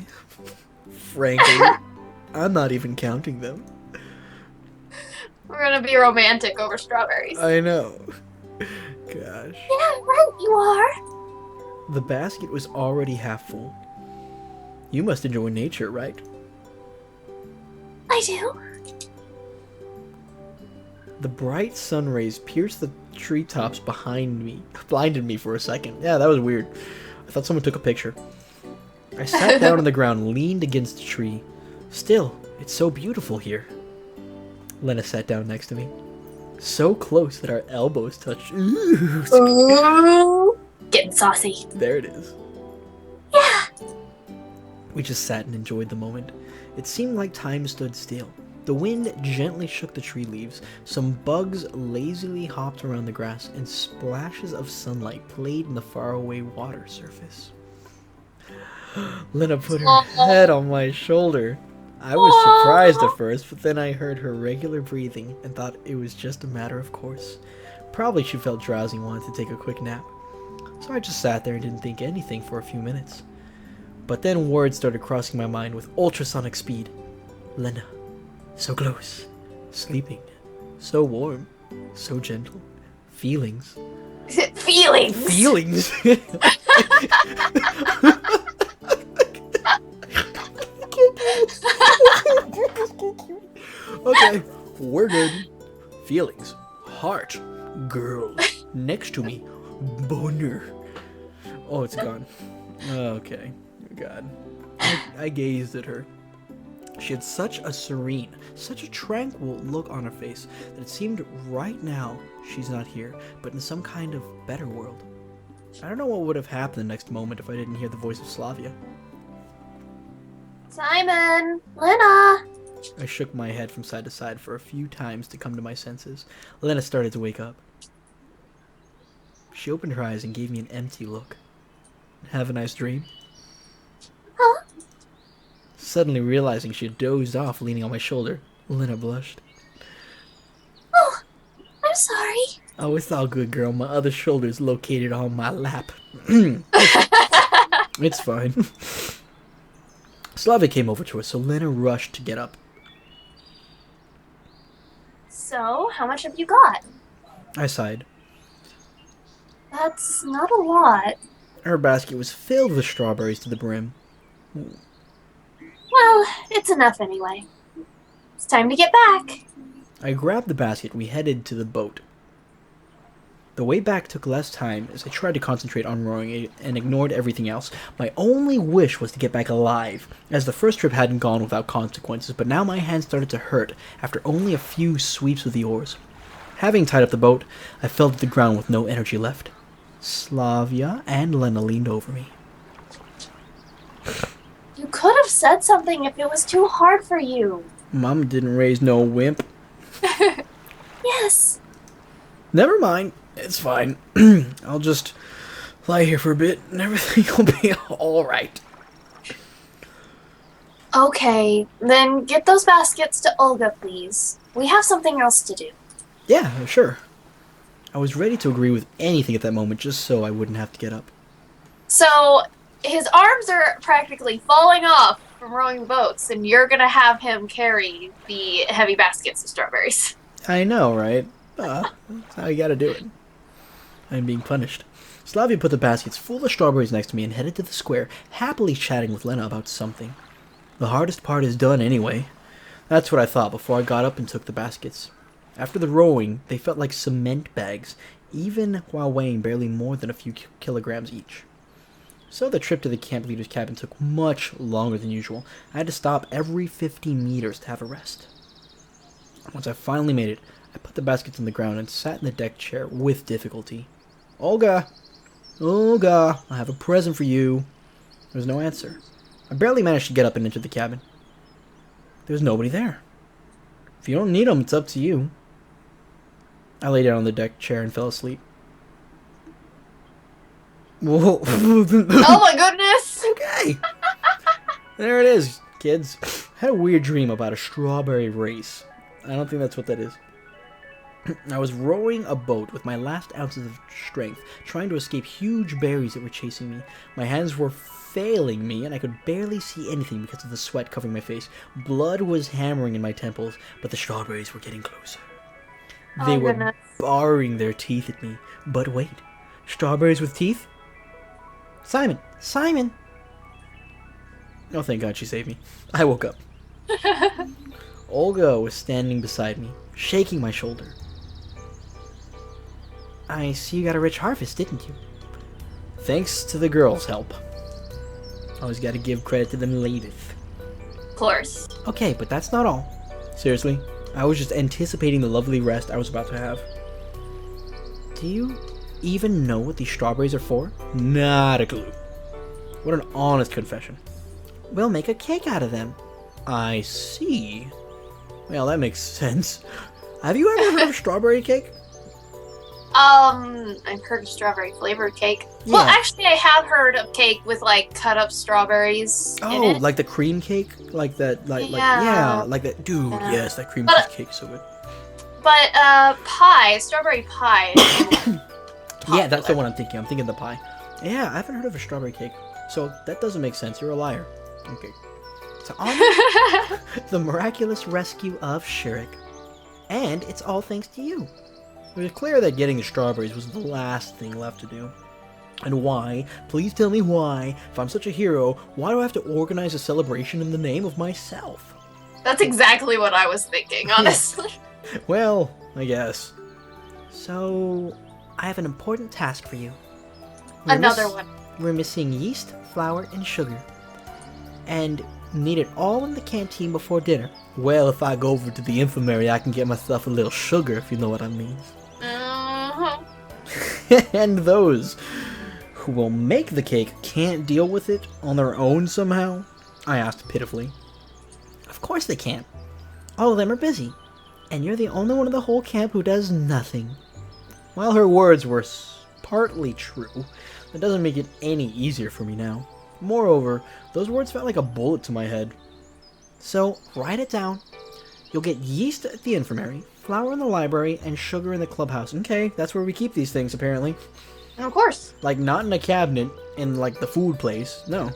Frankly, I'm not even counting them. We're gonna be romantic over strawberries. I know. Gosh. Yeah, right, you are. The basket was already half full. You must enjoy nature, right? I do. The bright sun rays pierced the treetops behind me, blinded me for a second. Yeah, that was weird. I thought someone took a picture. I sat down on the ground, leaned against a tree. Still, it's so beautiful here. Lena sat down next to me. So close that our elbows touched. Ooh, Ooh, getting saucy. there it is. Yeah. We just sat and enjoyed the moment. It seemed like time stood still. The wind gently shook the tree leaves, some bugs lazily hopped around the grass, and splashes of sunlight played in the faraway water surface. Lena put her head on my shoulder. I was surprised at first, but then I heard her regular breathing and thought it was just a matter of course. Probably she felt drowsy and wanted to take a quick nap. So I just sat there and didn't think anything for a few minutes. But then words started crossing my mind with ultrasonic speed. Lena, so close, sleeping, so warm, so gentle, feelings. Feelings! Feelings! Okay, we're good. Feelings. Heart. Girl. Next to me. Boner. Oh, it's gone. Okay. God. I gazed at her. She had such a serene, such a tranquil look on her face that it seemed right now she's not here, but in some kind of better world. I don't know what would have happened the next moment if I didn't hear the voice of Slavia. Simon! Lena! I shook my head from side to side for a few times to come to my senses. Lena started to wake up. She opened her eyes and gave me an empty look. Have a nice dream. Huh? Suddenly realizing she had dozed off leaning on my shoulder, Lena blushed. Oh, I'm sorry. Oh, it's all good, girl. My other shoulder's located on my lap. It's fine. Slavia came over to us, so Lena rushed to get up. So, how much have you got? I sighed. That's not a lot. Her basket was filled with strawberries to the brim. Well, it's enough anyway. It's time to get back. I grabbed the basket and we headed to the boat. The way back took less time as I tried to concentrate on rowing it and ignored everything else. My only wish was to get back alive, as the first trip hadn't gone without consequences, but now my hands started to hurt after only a few sweeps with the oars. Having tied up the boat, I fell to the ground with no energy left. Slavia and Lena leaned over me. You could have said something if it was too hard for you. Mama didn't raise no wimp. Yes. Never mind. It's fine. I'll just lie here for a bit and everything will be alright. Okay, then get those baskets to Olga, please. We have something else to do. Yeah, sure. I was ready to agree with anything at that moment just so I wouldn't have to get up. So, his arms are practically falling off from rowing the boats, and you're gonna have him carry the heavy baskets of strawberries. I know, right? That's how you gotta do it. I'm being punished. Slavia put the baskets full of strawberries next to me and headed to the square, happily chatting with Lena about something. The hardest part is done anyway. That's what I thought before I got up and took the baskets. After the rowing, they felt like cement bags, even while weighing barely more than a few kilograms each. So the trip to the camp leader's cabin took much longer than usual. I had to stop every 50 meters to have a rest. Once I finally made it, I put the baskets on the ground and sat in the deck chair with difficulty. Olga! Olga! I have a present for you. There was no answer. I barely managed to get up and enter the cabin. There was nobody there. If you don't need them, it's up to you. I lay down on the deck chair and fell asleep. Whoa. Oh my goodness! Okay. There it is, kids. I had a weird dream about a strawberry race. I don't think that's what that is. I was rowing a boat with my last ounces of strength, trying to escape huge berries that were chasing me. My hands were failing me, and I could barely see anything because of the sweat covering my face. Blood was hammering in my temples, but the strawberries were getting closer. They were baring their teeth at me. But wait, strawberries with teeth? Simon! Simon! Oh, thank God she saved me. I woke up. Olga was standing beside me, shaking my shoulder. I see you got a rich harvest, didn't you? Thanks to the girls' help. Always gotta give credit to them ladies. Of course. Okay, but that's not all. Seriously, I was just anticipating the lovely rest I was about to have. Do you even know what these strawberries are for? Not a clue. What an honest confession. we'll make a cake out of them. I see. Well, that makes sense. Have you ever heard of strawberry cake? I've heard of strawberry flavored cake. Yeah. Well, actually, I have heard of cake with like cut up strawberries in Oh, it. like the cream cake? Like that, like that. Dude, yes, that cream cheese cake is so good. But, pie, strawberry pie. Yeah, that's the one I'm thinking. I'm thinking the pie. Yeah, I haven't heard of a strawberry cake. So that doesn't make sense. You're a liar. Okay. So on the miraculous rescue of Shurik. And it's all thanks to you. It was clear that getting the strawberries was the last thing left to do. And why? Please tell me why. If I'm such a hero, why do I have to organize a celebration in the name of myself? That's exactly what I was thinking, honestly. Well, I guess. So, I have an important task for you. Another one. We're missing yeast, flour, and sugar. And need it all in the canteen before dinner. Well, if I go over to the infirmary, I can get myself a little sugar, if you know what I mean. And those who will make the cake can't deal with it on their own somehow? I asked pitifully. Of course they can't. All of them are busy. And you're the only one in the whole camp who does nothing. While her words were partly true, that doesn't make it any easier for me now. Moreover, those words felt like a bullet to my head. So, write it down. You'll get yeast at the infirmary, flour in the library, and sugar in the clubhouse. Okay, that's where we keep these things, apparently. Of course. Like, not in a cabinet in, like, the food place. No.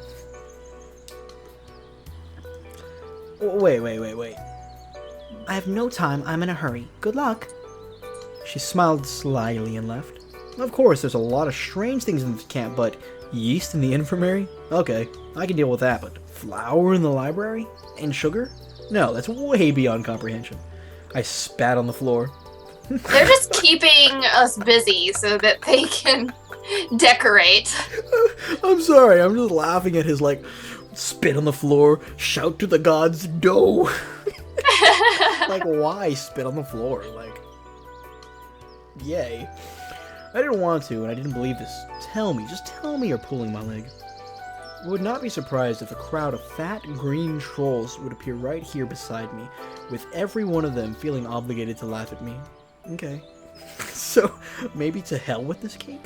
Wait. I have no time. I'm in a hurry. Good luck. She smiled slyly and left. Of course, there's a lot of strange things in this camp, but yeast in the infirmary? Okay, I can deal with that, but flour in the library? And sugar? No, that's way beyond comprehension. I spat on the floor. They're just keeping us busy so that they can decorate. I'm sorry, I'm just laughing at his, like, spit on the floor, shout to the gods, dough. Like, why spit on the floor? Like, yay. I didn't want to, and I didn't believe this. Just tell me you're pulling my leg. I would not be surprised if a crowd of fat green trolls would appear right here beside me, with every one of them feeling obligated to laugh at me. Okay. So, maybe to hell with this cake?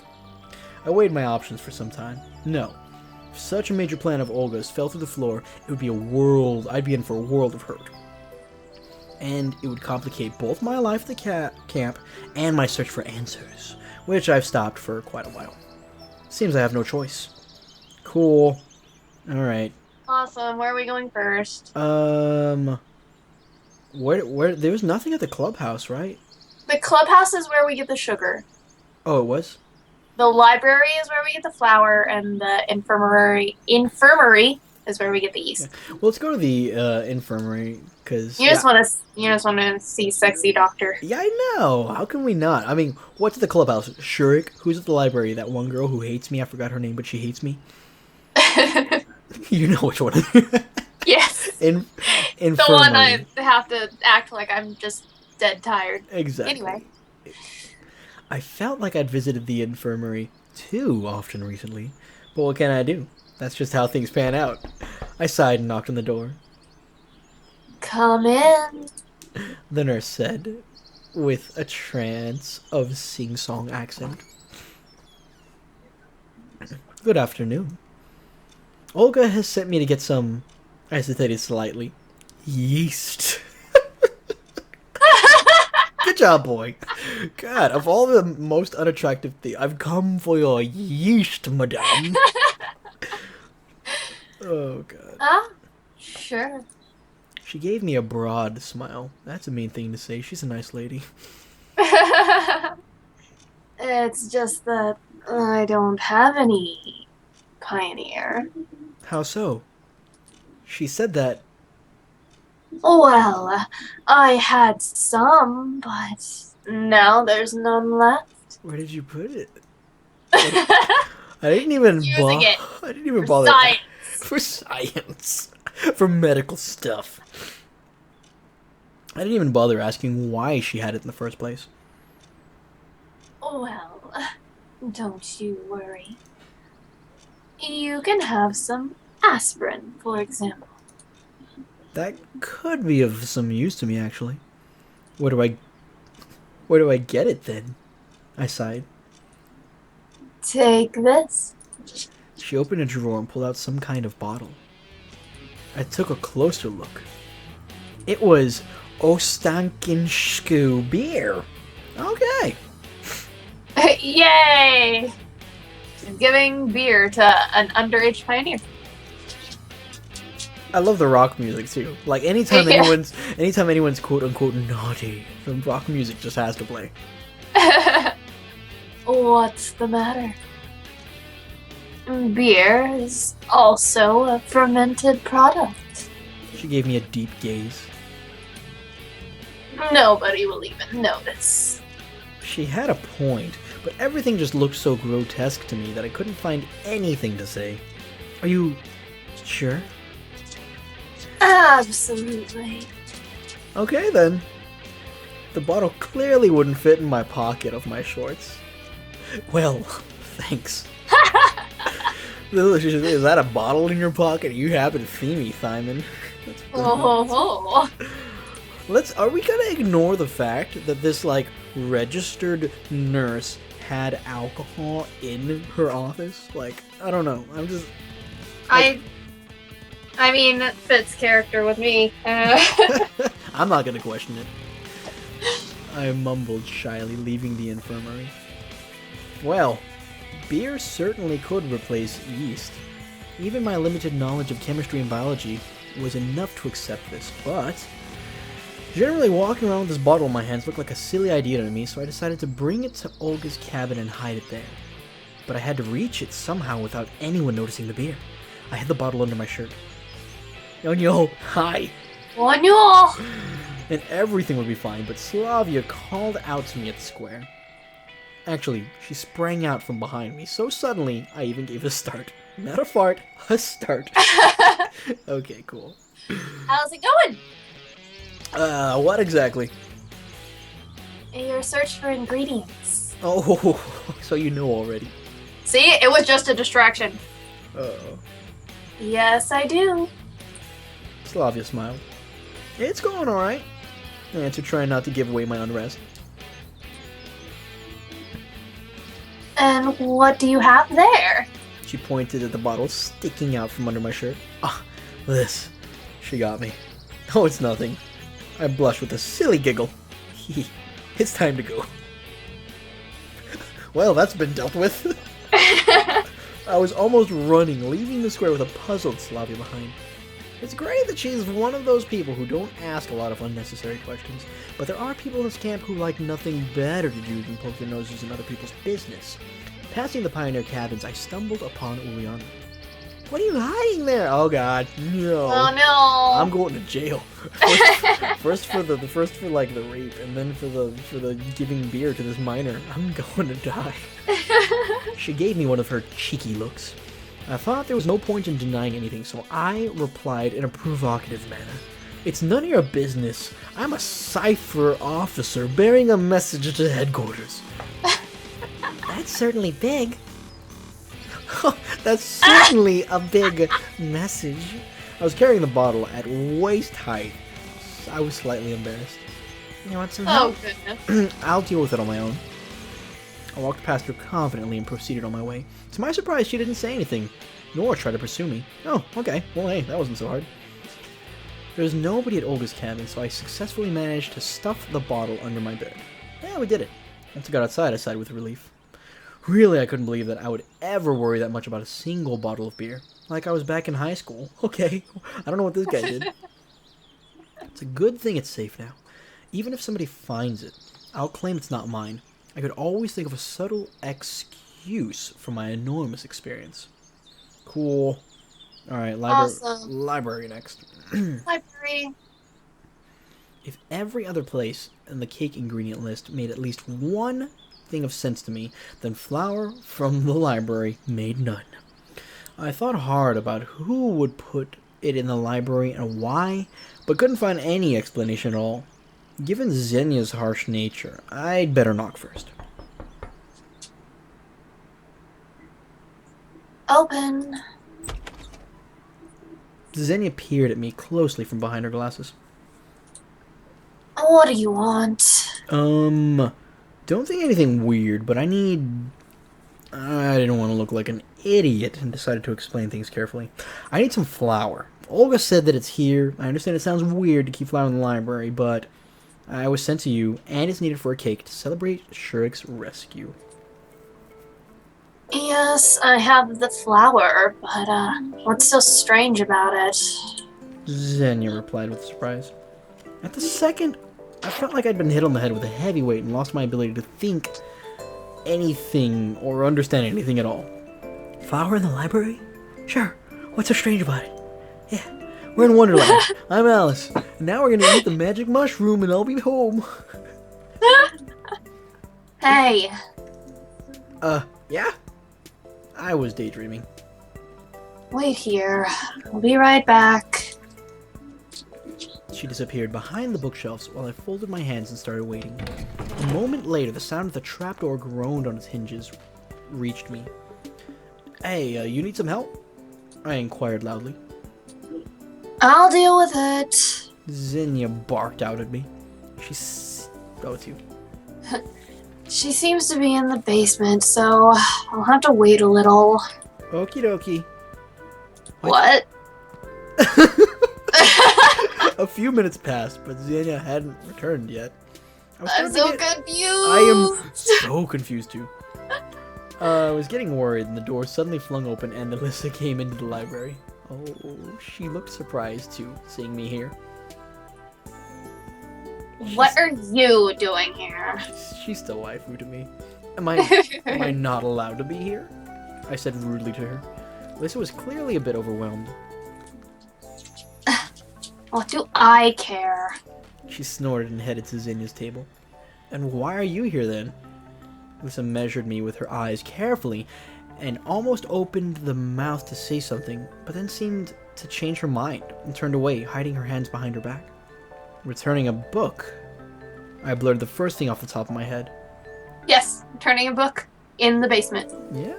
I weighed my options for some time. No. If such a major plan of Olga's fell through the floor, it would be I'd be in for a world of hurt. And it would complicate both my life at the camp and my search for answers, which I've stopped for quite a while. Seems I have no choice. Cool. Alright. Awesome. Where are we going first? Where, there was nothing at the clubhouse, right? The clubhouse is where we get the sugar. Oh, it was? The library is where we get the flour, and the infirmary is where we get the yeast. Yeah. Well, let's go to the infirmary, because You just want to see sexy doctor. Yeah, I know. How can we not? I mean, what's at the clubhouse? Shurik? Who's at the library? That one girl who hates me. I forgot her name, but she hates me. You know which one. Yes. Infirmary. The one I have to act like I'm just dead tired. Exactly. Anyway. I felt like I'd visited the infirmary too often recently, but what can I do? That's just how things pan out. I sighed and knocked on the door. Come in. The nurse said, with a trance of sing-song accent. Good afternoon. Olga has sent me to get some, I hesitated slightly, yeast. Good job, boy. God, of all the most unattractive things, I've come for your yeast, madame. Oh, God. Sure. She gave me a broad smile. That's a mean thing to say. She's a nice lady. It's just that I don't have any Pioneer. How so? She said that. Well, I had some, but now there's none left. Where did you put it? I didn't even Using it. I didn't even For bother. science. For science. For medical stuff. I didn't even bother asking why she had it in the first place. Well, don't you worry. You can have some Aspirin, for example. That could be of some use to me, actually. Where do I get it then? I sighed. Take this. She opened a drawer and pulled out some kind of bottle. I took a closer look. It was Ostankinsku beer. Okay. Yay! She's giving beer to an underage pioneer. I love the rock music too. Like anytime anyone's quote unquote naughty, the rock music just has to play. What's the matter? Beer is also a fermented product. She gave me a deep gaze. Nobody will even notice. She had a point, but everything just looked so grotesque to me that I couldn't find anything to say. Are you sure? Absolutely. Okay then. The bottle clearly wouldn't fit in my pocket of my shorts. Well, thanks. Is that a bottle in your pocket? You happen to see me, Simon. Oh. Are we gonna ignore the fact that this, like, registered nurse had alcohol in her office? Like, I don't know. I'm just... I mean, that fits character with me. I'm not gonna question it. I mumbled shyly, leaving the infirmary. Well, beer certainly could replace yeast. Even my limited knowledge of chemistry and biology was enough to accept this, but... generally, walking around with this bottle in my hands looked like a silly idea to me, so I decided to bring it to Olga's cabin and hide it there. But I had to reach it somehow without anyone noticing the beer. I had the bottle under my shirt. Yo, hi! Bonjour! And everything would be fine, but Slavia called out to me at the square. Actually, she sprang out from behind me so suddenly, I even gave a start. Not a fart, a start. Okay, cool. How's it going? What exactly? Your search for ingredients. Oh, so you know already. See, it was just a distraction. Uh-oh. Yes, I do. Slavia smiled. It's going alright. I had to try not to give away my unrest. And what do you have there? She pointed at the bottle sticking out from under my shirt. Ah, this. She got me. Oh, it's nothing. I blushed with a silly giggle. It's time to go. Well, that's been dealt with. I was almost running, leaving the square with a puzzled Slavia behind. It's great that she's one of those people who don't ask a lot of unnecessary questions, but there are people in this camp who like nothing better to do than poke their noses in other people's business. Passing the pioneer cabins, I stumbled upon Uliana. What are you hiding there? Oh god, no. Oh no. I'm going to jail. First for the rape, and then for the giving beer to this minor. I'm going to die. She gave me one of her cheeky looks. I thought there was no point in denying anything, so I replied in a provocative manner. It's none of your business. I'm a cipher officer bearing a message to headquarters. That's certainly big. That's certainly a big message. I was carrying the bottle at waist height. I was slightly embarrassed. You want some help? Oh, goodness. I'll deal with it on my own. I walked past her confidently and proceeded on my way. To my surprise, she didn't say anything, nor try to pursue me. Oh, okay. Well, hey, that wasn't so hard. There was nobody at Olga's cabin, so I successfully managed to stuff the bottle under my bed. Yeah, we did it. Once I got outside, I sighed with relief. Really, I couldn't believe that I would ever worry that much about a single bottle of beer. Like I was back in high school. Okay, I don't know what this guy did. It's a good thing it's safe now. Even if somebody finds it, I'll claim it's not mine. I could always think of a subtle excuse for my enormous experience. Cool. Alright, Awesome. library next. Library. If every other place in the cake ingredient list made at least one thing of sense to me, then flour from the library made none. I thought hard about who would put it in the library and why, but couldn't find any explanation at all. Given Xenia's harsh nature, I'd better knock first. Open. Xenia peered at me closely from behind her glasses. What do you want? Don't think anything weird, but I didn't want to look like an idiot and decided to explain things carefully. I need some flour. Olga said that it's here. I understand it sounds weird to keep flour in the library, but I was sent to you, and it's needed for a cake to celebrate Shurik's rescue. Yes, I have the flour, but what's so strange about it? Xenia replied with surprise. At the second, I felt like I'd been hit on the head with a heavy weight and lost my ability to think anything or understand anything at all. Flour in the library? Sure. What's so strange about it? Yeah, we're in Wonderland. I'm Alice. And now we're gonna eat the magic mushroom and I'll be home. Hey. Yeah? I was daydreaming. Wait here. I'll be right back. She disappeared behind the bookshelves while I folded my hands and started waiting. A moment later, the sound of the trapdoor groaned on its hinges reached me. Hey, you need some help? I inquired loudly. I'll deal with it. Xenia barked out at me. Oh, it's you. She seems to be in the basement, so I'll have to wait a little. Okie dokie. What? A few minutes passed, but Xenia hadn't returned yet. I'm so confused. I am so confused too. I was getting worried, and the door suddenly flung open, and Alyssa came into the library. Oh, she looked surprised too, seeing me here. What are you doing here? She's still waifu to me. Am I not allowed to be here? I said rudely to her. Alyssa was clearly a bit overwhelmed. What do I care? She snorted and headed to Xenia's table. And why are you here then? Alyssa measured me with her eyes carefully and almost opened the mouth to say something, but then seemed to change her mind and turned away, hiding her hands behind her back. Returning a book. I blurted the first thing off the top of my head. Yes, returning a book in the basement. Yeah?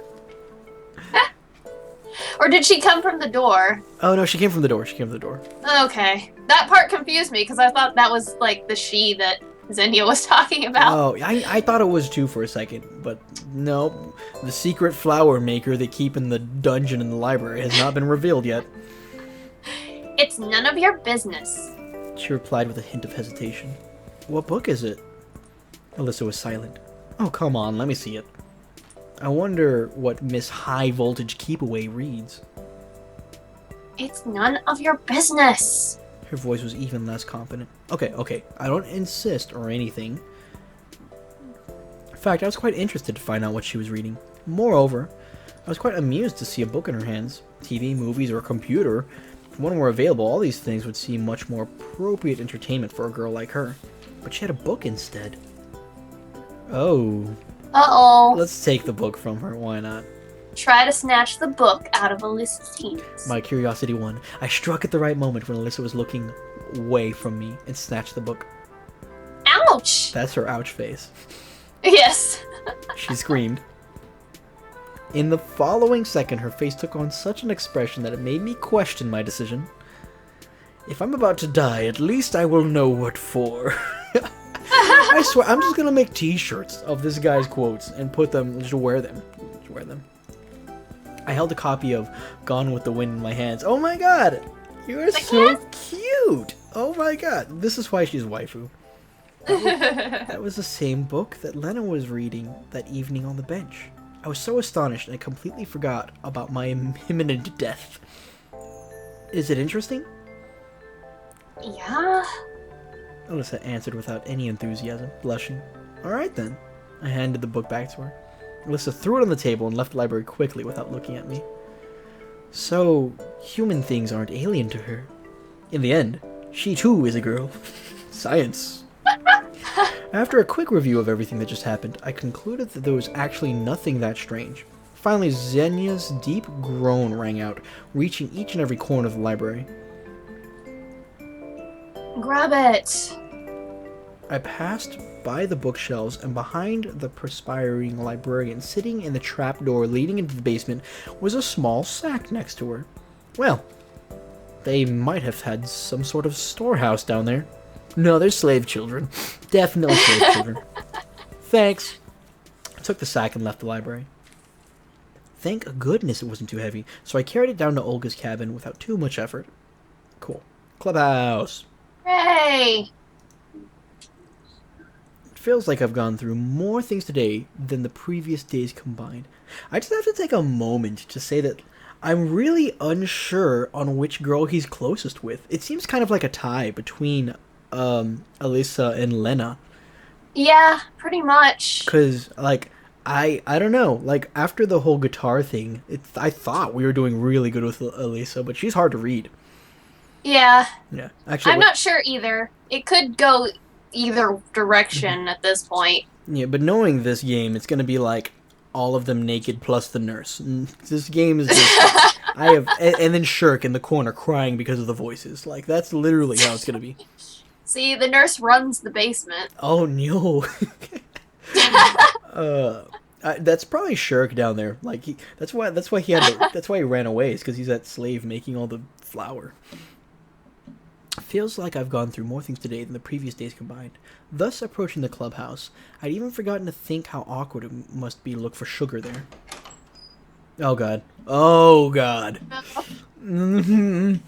Or did she come from the door? Oh no, she came from the door. Okay. That part confused me because I thought that was like the she that Xenia was talking about. Oh, I thought it was too for a second, but no. The secret flower maker they keep in the dungeon in the library has not been revealed yet. It's none of your business. She replied with a hint of hesitation. What book is it? Alyssa was silent. Oh, come on, let me see it. I wonder what Miss High Voltage Keepaway reads. It's none of your business. Her voice was even less confident. Okay, I don't insist or anything. In fact, I was quite interested to find out what she was reading. Moreover, I was quite amused to see a book in her hands. TV, movies, or a computer. If one were available, all these things would seem much more appropriate entertainment for a girl like her. But she had a book instead. Oh. Uh-oh. Let's take the book from her, why not? Try to snatch the book out of Alyssa's hands. My curiosity won. I struck at the right moment when Alyssa was looking away from me and snatched the book. Ouch! That's her ouch face. Yes. She screamed. In the following second, her face took on such an expression that it made me question my decision. If I'm about to die, at least I will know what for. I swear, I'm just gonna make t-shirts of this guy's quotes and put them, just wear them. I held a copy of Gone with the Wind in my hands. Oh my god! You are so cute! Oh my god, this is why she's waifu. That was the same book that Lena was reading that evening on the bench. I was so astonished I completely forgot about my imminent death. Is it interesting? Yeah? Alyssa answered without any enthusiasm, blushing. Alright then. I handed the book back to her. Alyssa threw it on the table and left the library quickly without looking at me. So, human things aren't alien to her. In the end, she too is a girl. Science. After a quick review of everything that just happened, I concluded that there was actually nothing that strange. Finally, Xenia's deep groan rang out, reaching each and every corner of the library. Grab it. I passed by the bookshelves, and behind the perspiring librarian, sitting in the trapdoor leading into the basement, was a small sack next to her. Well, They might have had some sort of storehouse down there. No, they're slave children. Definitely slave children. Thanks. I took the sack and left the library. Thank goodness it wasn't too heavy, so I carried it down to Olga's cabin without too much effort. Cool. Clubhouse. Hey! It feels like I've gone through more things today than the previous days combined. I just have to take a moment to say that I'm really unsure on which girl he's closest with. It seems kind of like a tie between Alyssa and Lena. Yeah, pretty much. Because, like, I don't know. Like, after the whole guitar thing, I thought we were doing really good with Alyssa, but she's hard to read. Yeah. Yeah. Actually, I'm not sure either. It could go either direction at this point. Yeah, but knowing this game, it's going to be like all of them naked plus the nurse. This game is just... I have... And then Shirk in the corner crying because of the voices. Like, that's literally how it's going to be. See, the nurse runs the basement. Oh, no. That's probably Shirk down there. Like, that's why he had to, that's why he ran away, is because he's that slave making all the flour. Feels like I've gone through more things today than the previous days combined. Thus, approaching the clubhouse, I'd even forgotten to think how awkward it must be to look for Sugar there. Oh god. Oh god. Look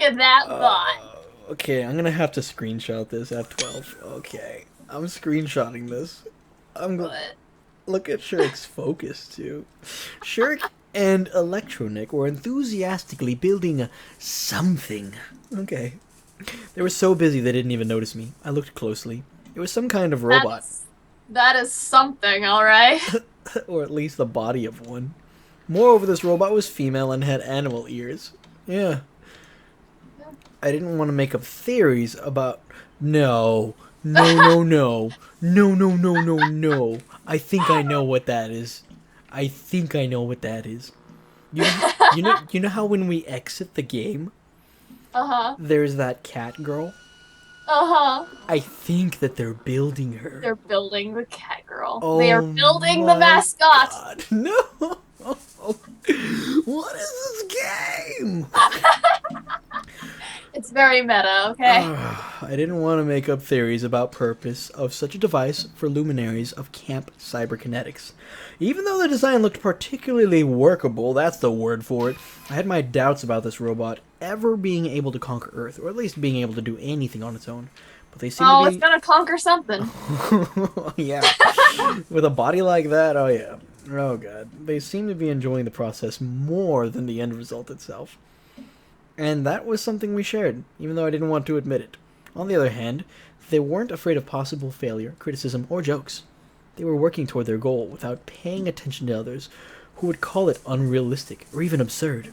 at that bot. Okay, I'm gonna have to screenshot this at 12. Okay. I'm screenshotting this. Look at Shirk's focus, too. Shirk and Electronic were enthusiastically building something. Okay. They were so busy they didn't even notice me. I looked closely. It was some kind of robot. That is something, alright? Or at least the body of one. Moreover, this robot was female and had animal ears. Yeah. I didn't want to make up theories about... No. No. I think I know what that is. You know how when we exit the game, there's that cat girl? I think that they're building her. They're building the cat girl. Oh, they are building the mascot. God. No. What is this game? It's very meta, okay? I didn't want to make up theories about purpose of such a device for luminaries of Camp Cyberkinetics. Even though the design looked particularly workable, that's the word for it, I had my doubts about this robot ever being able to conquer Earth, or at least being able to do anything on its own. But they seem to be... it's gonna conquer something. Yeah. With a body like that, oh yeah. Oh god. They seem to be enjoying the process more than the end result itself. And that was something we shared, even though I didn't want to admit it. On the other hand, they weren't afraid of possible failure, criticism, or jokes. They were working toward their goal without paying attention to others who would call it unrealistic or even absurd.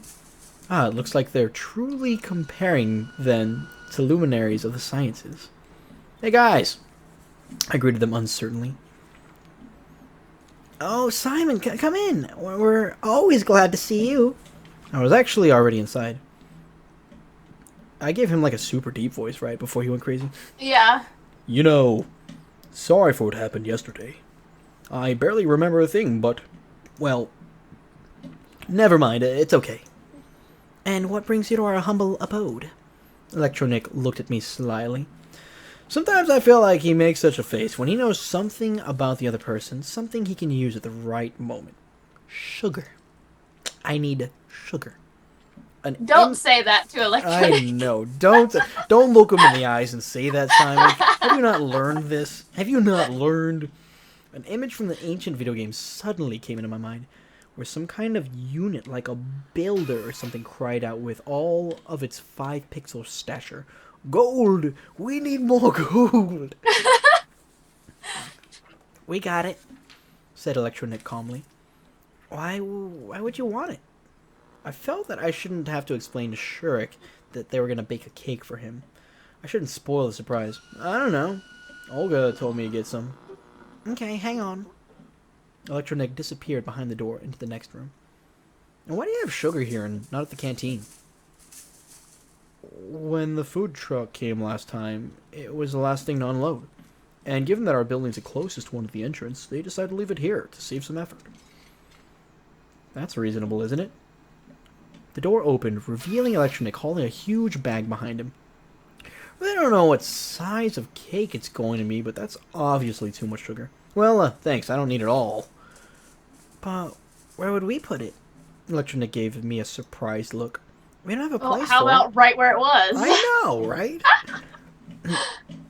It looks like they're truly comparing, then, to luminaries of the sciences. Hey guys! I greeted them uncertainly. Oh, Simon, come in! We're always glad to see you! I was actually already inside. I gave him like a super deep voice, right, before he went crazy? Yeah. You know, sorry for what happened yesterday. I barely remember a thing, but, well, never mind, it's okay. And what brings you to our humble abode? Electronic looked at me slyly. Sometimes I feel like he makes such a face when he knows something about the other person, something he can use at the right moment. Sugar. I need sugar. Don't say that to Electronic. I know. Don't look him in the eyes and say that, Simon. Have you not learned this? Have you not learned? An image from the ancient video game suddenly came into my mind, where some kind of unit, like a builder or something, cried out with all of its 5-pixel stature. Gold! We need more gold! We got it, said Electronic calmly. Why would you want it? I felt that I shouldn't have to explain to Shirk that they were going to bake a cake for him. I shouldn't spoil the surprise. I don't know. Olga told me to get some. Okay, hang on. Electronic disappeared behind the door into the next room. And why do you have sugar here and not at the canteen? When the food truck came last time, it was the last thing to unload. And given that our building's the closest one to the entrance, they decided to leave it here to save some effort. That's reasonable, isn't it? The door opened, revealing Electronic holding a huge bag behind him. I don't know what size of cake it's going to be, but that's obviously too much sugar. Well, thanks, I don't need it all. But where would we put it? Electronic gave me a surprised look. We don't have a place how for about it. right where it was? I know, right?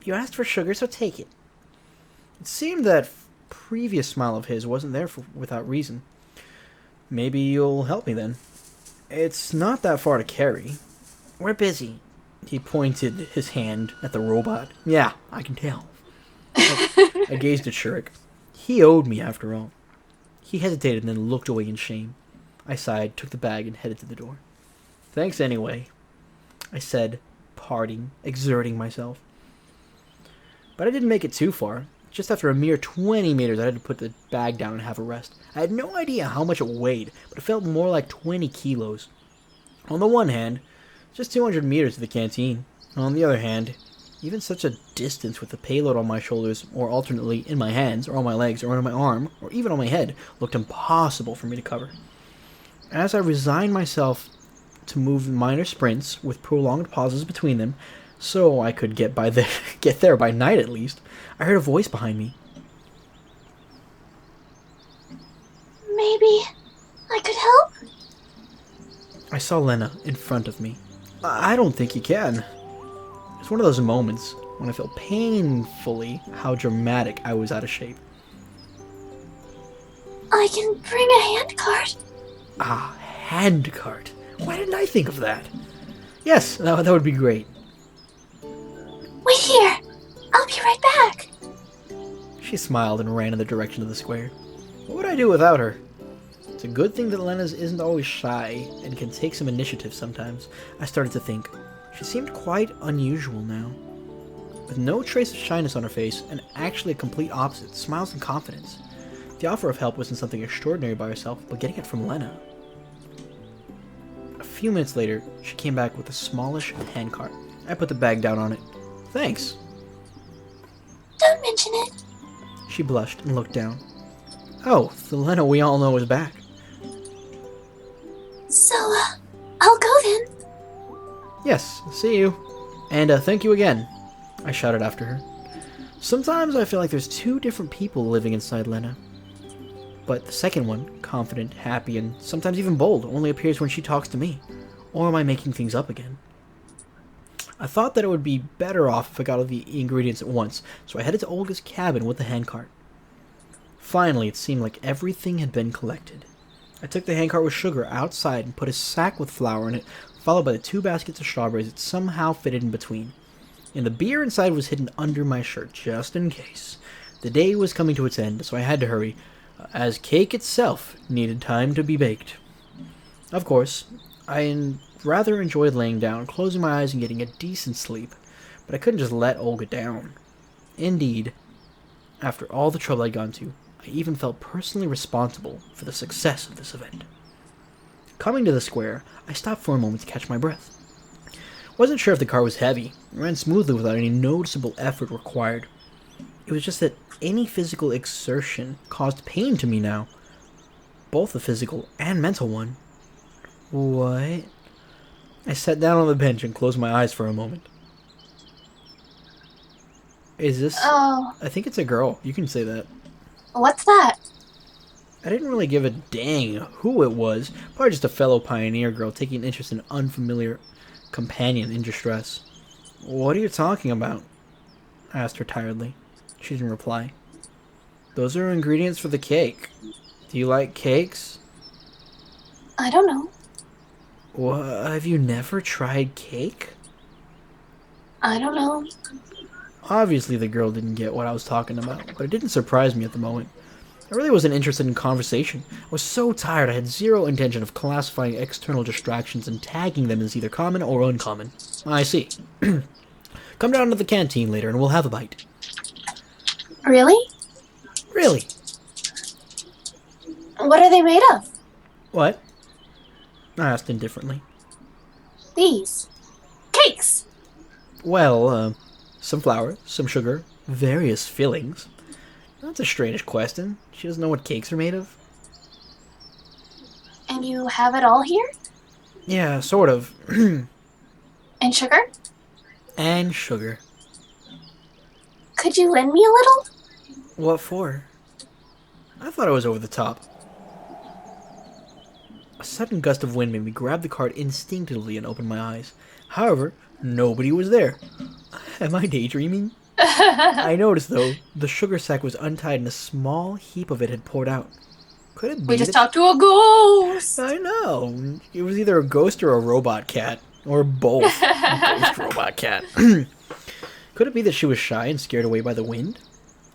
You asked for sugar, so take it. It seemed that previous smile of his wasn't there without reason. Maybe you'll help me then. It's not that far to carry. We're busy. He pointed his hand at the robot. Yeah, I can tell. I gazed at Shurik. He owed me, after all. He hesitated and then looked away in shame. I sighed, took the bag, and headed to the door. Thanks anyway, I said, parting, exerting myself. But I didn't make it too far. Just after a mere 20 meters, I had to put the bag down and have a rest. I had no idea how much it weighed, but it felt more like 20 kilos. On the one hand, just 200 meters to the canteen. On the other hand, even such a distance with the payload on my shoulders, or alternately in my hands, or on my legs, or on my arm, or even on my head, looked impossible for me to cover. As I resigned myself to move minor sprints with prolonged pauses between them, so I could get there by night at least, I heard a voice behind me. Maybe I could help? I saw Lena in front of me. I don't think you can. It's one of those moments when I felt painfully how dramatic I was out of shape. I can bring a handcart. Ah, handcart. Why didn't I think of that? Yes, that would be great. Wait here. I'll be right back. She smiled and ran in the direction of the square. What would I do without her? It's a good thing that Lena's isn't always shy and can take some initiative sometimes. I started to think. She seemed quite unusual now. With no trace of shyness on her face, and actually a complete opposite, smiles and confidence. The offer of help wasn't something extraordinary by herself, but getting it from Lena. A few minutes later, she came back with a smallish handcart. I put the bag down on it. Thanks. Don't mention it. She blushed and looked down. Oh, the Lena we all know is back. So, I'll go then. Yes, see you. And thank you again, I shouted after her. Sometimes I feel like there's two different people living inside Lena. But the second one, confident, happy, and sometimes even bold, only appears when she talks to me. Or am I making things up again? I thought that it would be better off if I got all the ingredients at once, so I headed to Olga's cabin with the handcart. Finally, it seemed like everything had been collected. I took the handcart with sugar outside and put a sack with flour in it, followed by the 2 baskets of strawberries that somehow fitted in between. And the beer inside was hidden under my shirt, just in case. The day was coming to its end, so I had to hurry, as cake itself needed time to be baked. Of course, I rather enjoyed laying down, closing my eyes and getting a decent sleep, but I couldn't just let Olga down. Indeed, after all the trouble I'd gone to, I even felt personally responsible for the success of this event. Coming to the square, I stopped for a moment to catch my breath. Wasn't sure if the car was heavy. It ran smoothly without any noticeable effort required. It was just that any physical exertion caused pain to me now. Both a physical and mental one. What? I sat down on the bench and closed my eyes for a moment. Is this... Oh. I think it's a girl. You can say that. What's that? I didn't really give a dang who it was. Probably just a fellow pioneer girl taking interest in an unfamiliar companion in distress. What are you talking about? I asked her tiredly. She didn't reply. Those are ingredients for the cake. Do you like cakes? I don't know. Have you never tried cake? I don't know. Obviously the girl didn't get what I was talking about, but it didn't surprise me at the moment. I really wasn't interested in conversation. I was so tired I had zero intention of classifying external distractions and tagging them as either common or uncommon. I see. Come down to the canteen later and we'll have a bite. Really? Really? What are they made of? What? I asked indifferently. These. Cakes! Well, some flour, some sugar, various fillings. That's a strange question. She doesn't know what cakes are made of. And you have it all here? Yeah, sort of. And sugar? And sugar. Could you lend me a little? What for? I thought it was over the top. A sudden gust of wind made me grab the cart instinctively and open my eyes. However, nobody was there. Am I daydreaming? I noticed, though, the sugar sack was untied and a small heap of it had poured out. Could it be We just talked to a ghost! I know. It was either a ghost or a robot cat. Or both. Ghost robot cat. Could it be that she was shy and scared away by the wind?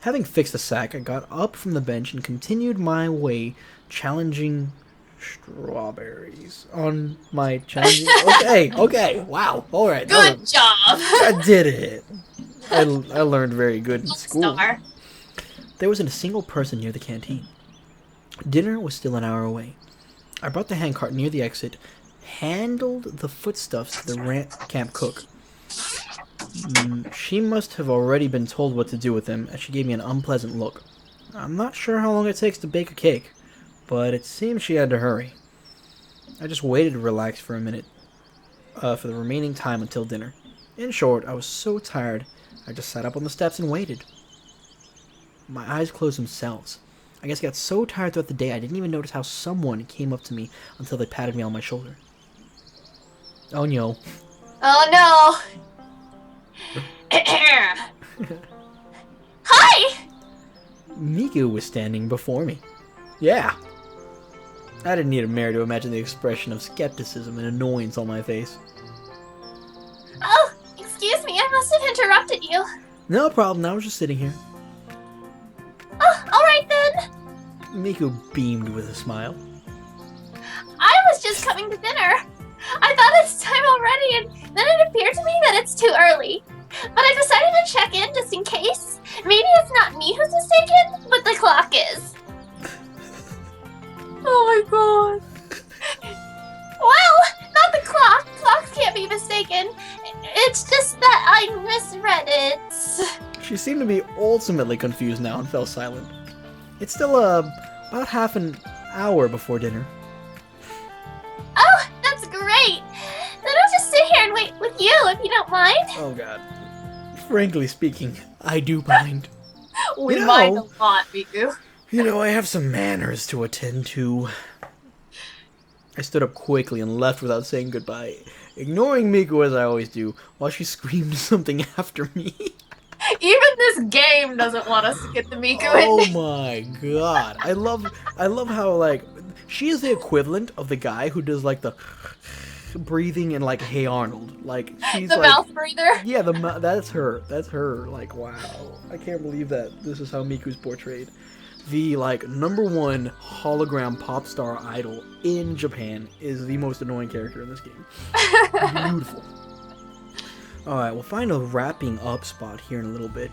Having fixed the sack, I got up from the bench and continued my way, challenging strawberries on my challenging... Okay, wow, alright. Good job! I did it. I learned very good in school. Star. There wasn't a single person near the canteen. Dinner was still an hour away. I brought the handcart near the exit, handled the foodstuffs to the camp cook. She must have already been told what to do with them, as she gave me an unpleasant look. I'm not sure how long it takes to bake a cake, but it seems she had to hurry. I just waited to relax for a minute, for the remaining time until dinner. In short, I was so tired, I just sat up on the steps and waited. My eyes closed themselves. I guess I got so tired throughout the day I didn't even notice how someone came up to me until they patted me on my shoulder. Oh no. Oh no! Hi! Miku was standing before me. Yeah. I didn't need a mirror to imagine the expression of skepticism and annoyance on my face. Oh, excuse me, I must have interrupted you. No problem, I was just sitting here. Oh, alright then. Miku beamed with a smile. I was just coming to dinner. I thought it's time already, and then it appeared to me that it's too early. But I decided to check in just in case. Maybe it's not me who's mistaken, but the clock is. Oh my god. Well, not the clock. Clocks can't be mistaken. It's just that I misread it. She seemed to be ultimately confused now and fell silent. It's still about half an hour before dinner. Oh, that's great. Then I'll just sit here and wait with you if you don't mind. Oh god. Frankly speaking, I do mind. We You mind know- a lot, Miku. You know, I have some manners to attend to. I stood up quickly and left without saying goodbye, ignoring Miku as I always do, while she screamed something after me. Even this game doesn't want us to get the Miku Oh ending. my god. I love how, like, she is the equivalent of the guy who does, like, the breathing in, like, Hey Arnold. Like, she's The like... mouth breather. Yeah, that's her. That's her. Like, wow. I can't believe that this is how Miku's portrayed. The, like, #1 hologram pop star idol in Japan is the most annoying character in this game. Beautiful. Alright, we'll find a wrapping up spot here in a little bit,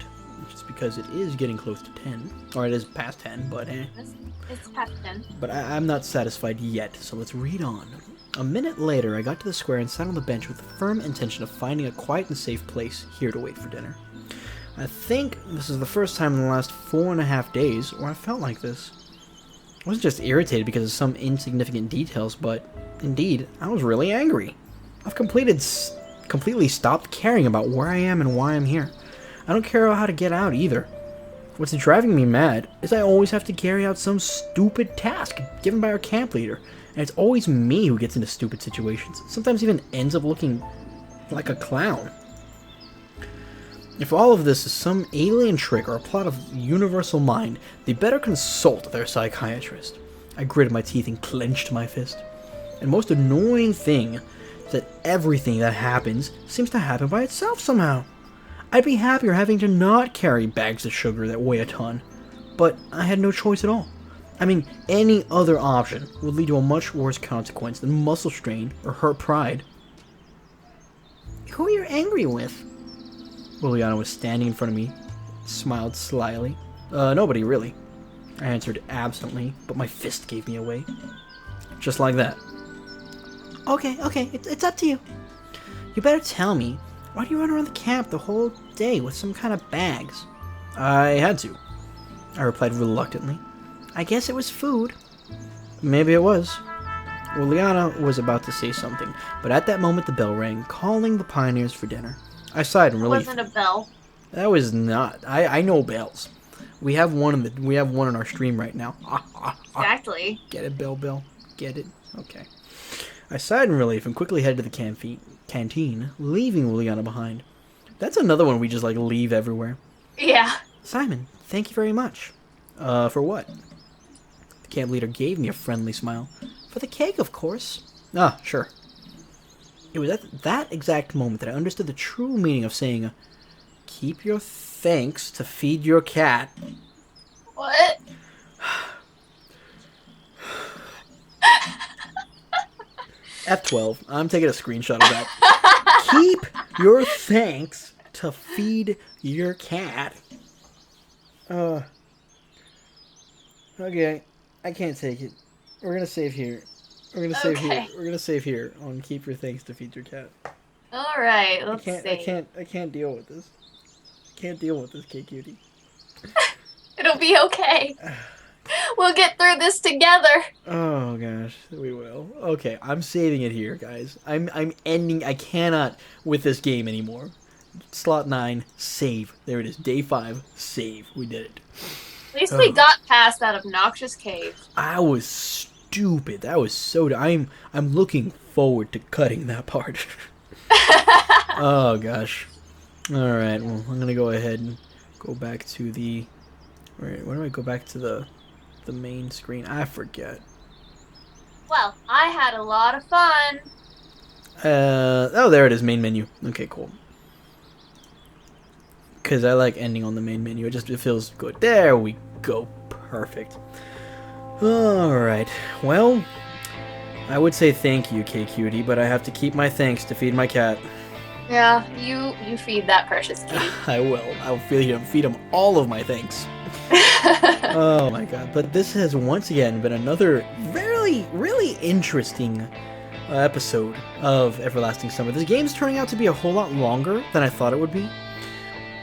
just because it is getting close to 10. Or it is past 10, but It's past 10. But I'm not satisfied yet, so let's read on. A minute later, I got to the square and sat on the bench with the firm intention of finding a quiet and safe place here to wait for dinner. I think this is the first time in the last 4.5 days where I felt like this. I wasn't just irritated because of some insignificant details, but indeed, I was really angry. I've completely stopped caring about where I am and why I'm here. I don't care how to get out either. What's driving me mad is I always have to carry out some stupid task given by our camp leader, and it's always me who gets into stupid situations, sometimes even ends up looking like a clown. If all of this is some alien trick or a plot of universal mind, they better consult their psychiatrist. I gritted my teeth and clenched my fist. And most annoying thing is that everything that happens seems to happen by itself somehow. I'd be happier having to not carry bags of sugar that weigh a ton, but I had no choice at all. I mean, any other option would lead to a much worse consequence than muscle strain or hurt pride. Who are you angry with? Liliana was standing in front of me, smiled slyly. Nobody, really. I answered absently, but my fist gave me away. Just like that. Okay, it's up to you. You better tell me, why do you run around the camp the whole day with some kind of bags? I had to, I replied reluctantly. I guess it was food. Maybe it was. Well, Liana was about to say something, but at that moment the bell rang, calling the pioneers for dinner. I sighed in relief. It wasn't a bell. That was not. I know bells. We have one in our stream right now. Exactly. Get it, Bill? Get it? Okay. I sighed in relief and quickly headed to the canteen, leaving Liliana behind. That's another one we just like leave everywhere. Yeah. Simon, thank you very much. For what? The camp leader gave me a friendly smile. For the cake, of course. Ah, sure. It was at that exact moment that I understood the true meaning of saying, keep your thanks to feed your cat. What? F12. I'm taking a screenshot of that. Keep your thanks to feed your cat. Okay. I can't take it. We're gonna save here. We're gonna save here on keep your thanks to feed your cat. Alright, let's see. I can't deal with this. I can't deal with this, KQD. It'll be okay. We'll get through this together. Oh gosh, we will. Okay, I'm saving it here, guys. I'm ending. I cannot with this game anymore. Slot 9, save. There it is. Day 5, save. We did it. At least we got past that obnoxious cave. I was stupid. That was so. I'm looking forward to cutting that part. Oh gosh. All right. Well, I'm gonna go ahead and go back to the. Where do I go back to the main screen? I forget. Well, I had a lot of fun. Oh, there it is. Main menu. Okay, cool. Because I like ending on the main menu. It feels good. There we go. Perfect. Alright. Well, I would say thank you, KQD, but I have to keep my thanks to feed my cat. Yeah, you feed that precious kitty. I will. I'll feed him all of my thanks. Oh my god. But this has once again been another really, really interesting episode of Everlasting Summer. This game's turning out to be a whole lot longer than I thought it would be.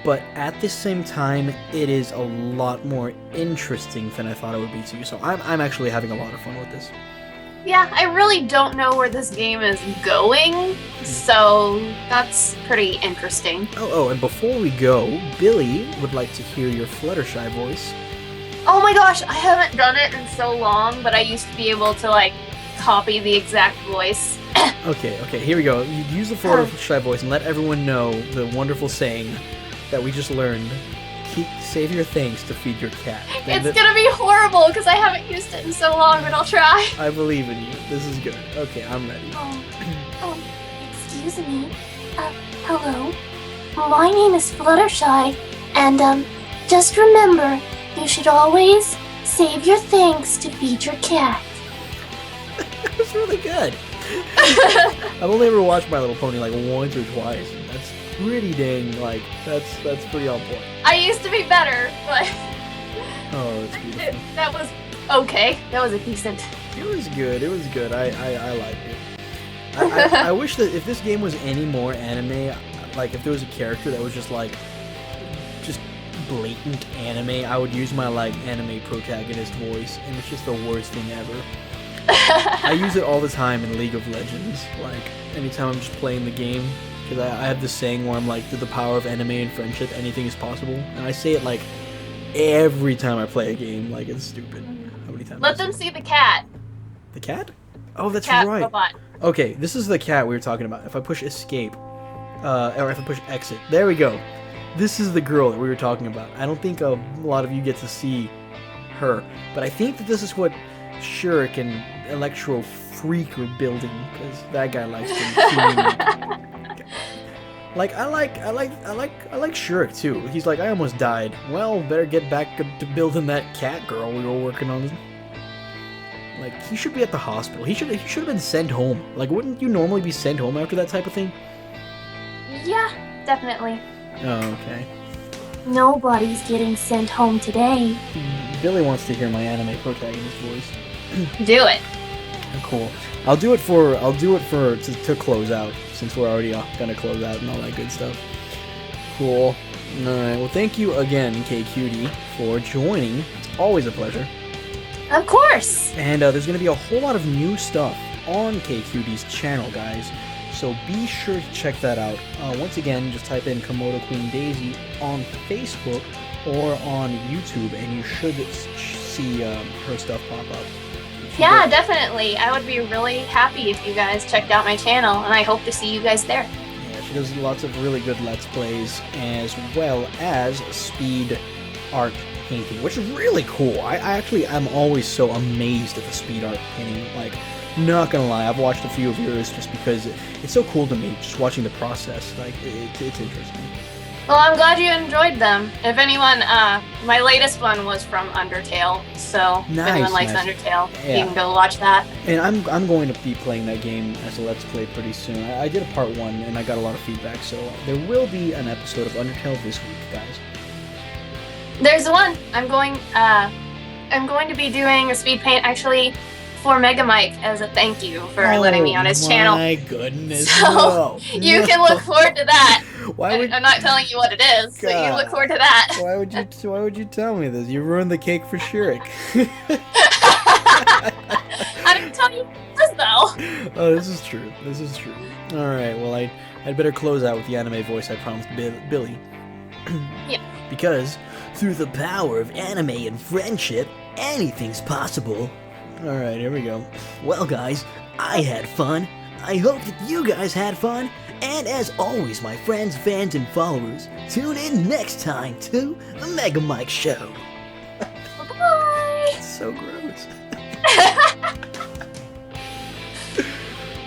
But at the same time, it is a lot more interesting than I thought it would be too. So I'm actually having a lot of fun with this. Yeah, I really don't know where this game is going, so that's pretty interesting. Oh, and before we go, Billy would like to hear your Fluttershy voice. Oh my gosh, I haven't done it in so long, but I used to be able to, like, copy the exact voice. Okay, here we go. You use the Fluttershy voice and let everyone know the wonderful saying that we just learned. Save your thanks to feed your cat. It's gonna be horrible because I haven't used it in so long, but I'll try. I believe in you. This is good. Okay, I'm ready. Excuse me. Hello. My name is Fluttershy, and just remember, you should always save your thanks to feed your cat. That was really good. I've only ever watched My Little Pony like once or twice. And that's pretty dang, like, that's pretty on point. I used to be better, but Oh, that's beautiful. that was okay. That was a decent. It was good. I liked it. I wish that if this game was any more anime, like if there was a character that was just blatant anime, I would use my like anime protagonist voice, and it's just the worst thing ever. I use it all the time in League of Legends, like anytime I'm just playing the game, because I have this saying where I'm like, through the power of anime and friendship, anything is possible, and I say it like every time I play a game. Like, it's stupid how many times. Let them see the cat. The cat? Oh, that's Cat right. robot. Okay, this is the cat we were talking about. If I push escape, or if I push exit, there we go. This is the girl that we were talking about. I don't think a lot of you get to see her, but I think that this is what Shuriken and Electro Freak are building, because that guy likes to Like, I like Shurik too. He's like, I almost died. Well, better get back to building that cat girl we were working on. Like, he should be at the hospital. He should have been sent home. Like, wouldn't you normally be sent home after that type of thing? Yeah, definitely. Oh, okay. Nobody's getting sent home today. Billy wants to hear my anime protagonist voice. Do it. Cool. I'll do it to close out, since we're already gonna close out and all that good stuff. Cool. Alright, well thank you again, KQD, for joining. It's always a pleasure. Of course. And there's gonna be a whole lot of new stuff on KQD's channel, guys. So be sure to check that out. Once again, just type in Komodo Queen Daisy on Facebook or on YouTube, and you should see her stuff pop up. Yeah, definitely. I would be really happy if you guys checked out my channel, and I hope to see you guys there. Yeah, she does lots of really good Let's Plays, as well as speed art painting, which is really cool. I'm always so amazed at the speed art painting. Like, not gonna lie, I've watched a few of yours just because it's so cool to me, just watching the process. Like, it's interesting. Well, I'm glad you enjoyed them. If anyone, my latest one was from Undertale, so if anyone likes Undertale, you can go watch that. And I'm going to be playing that game as a Let's Play pretty soon. I did a part 1, and I got a lot of feedback, so there will be an episode of Undertale this week, guys. There's one. I'm going to be doing a speed paint, actually, for Mega Mike as a thank you for letting me on his channel. Oh my goodness! So you can look forward to that. I'm not telling you what it is, God. but you look forward to that. Why would you tell me this? You ruined the cake for Shirik. I didn't tell you this though. Oh, this is true. This is true. All right. Well, I'd better close out with the anime voice I promised Billy. Yeah. Because through the power of anime and friendship, anything's possible. Alright, here we go. Well, guys, I had fun. I hope that you guys had fun. And as always, my friends, fans, and followers, tune in next time to the Mega Mike Show. Bye. It's so gross.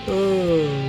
Oh.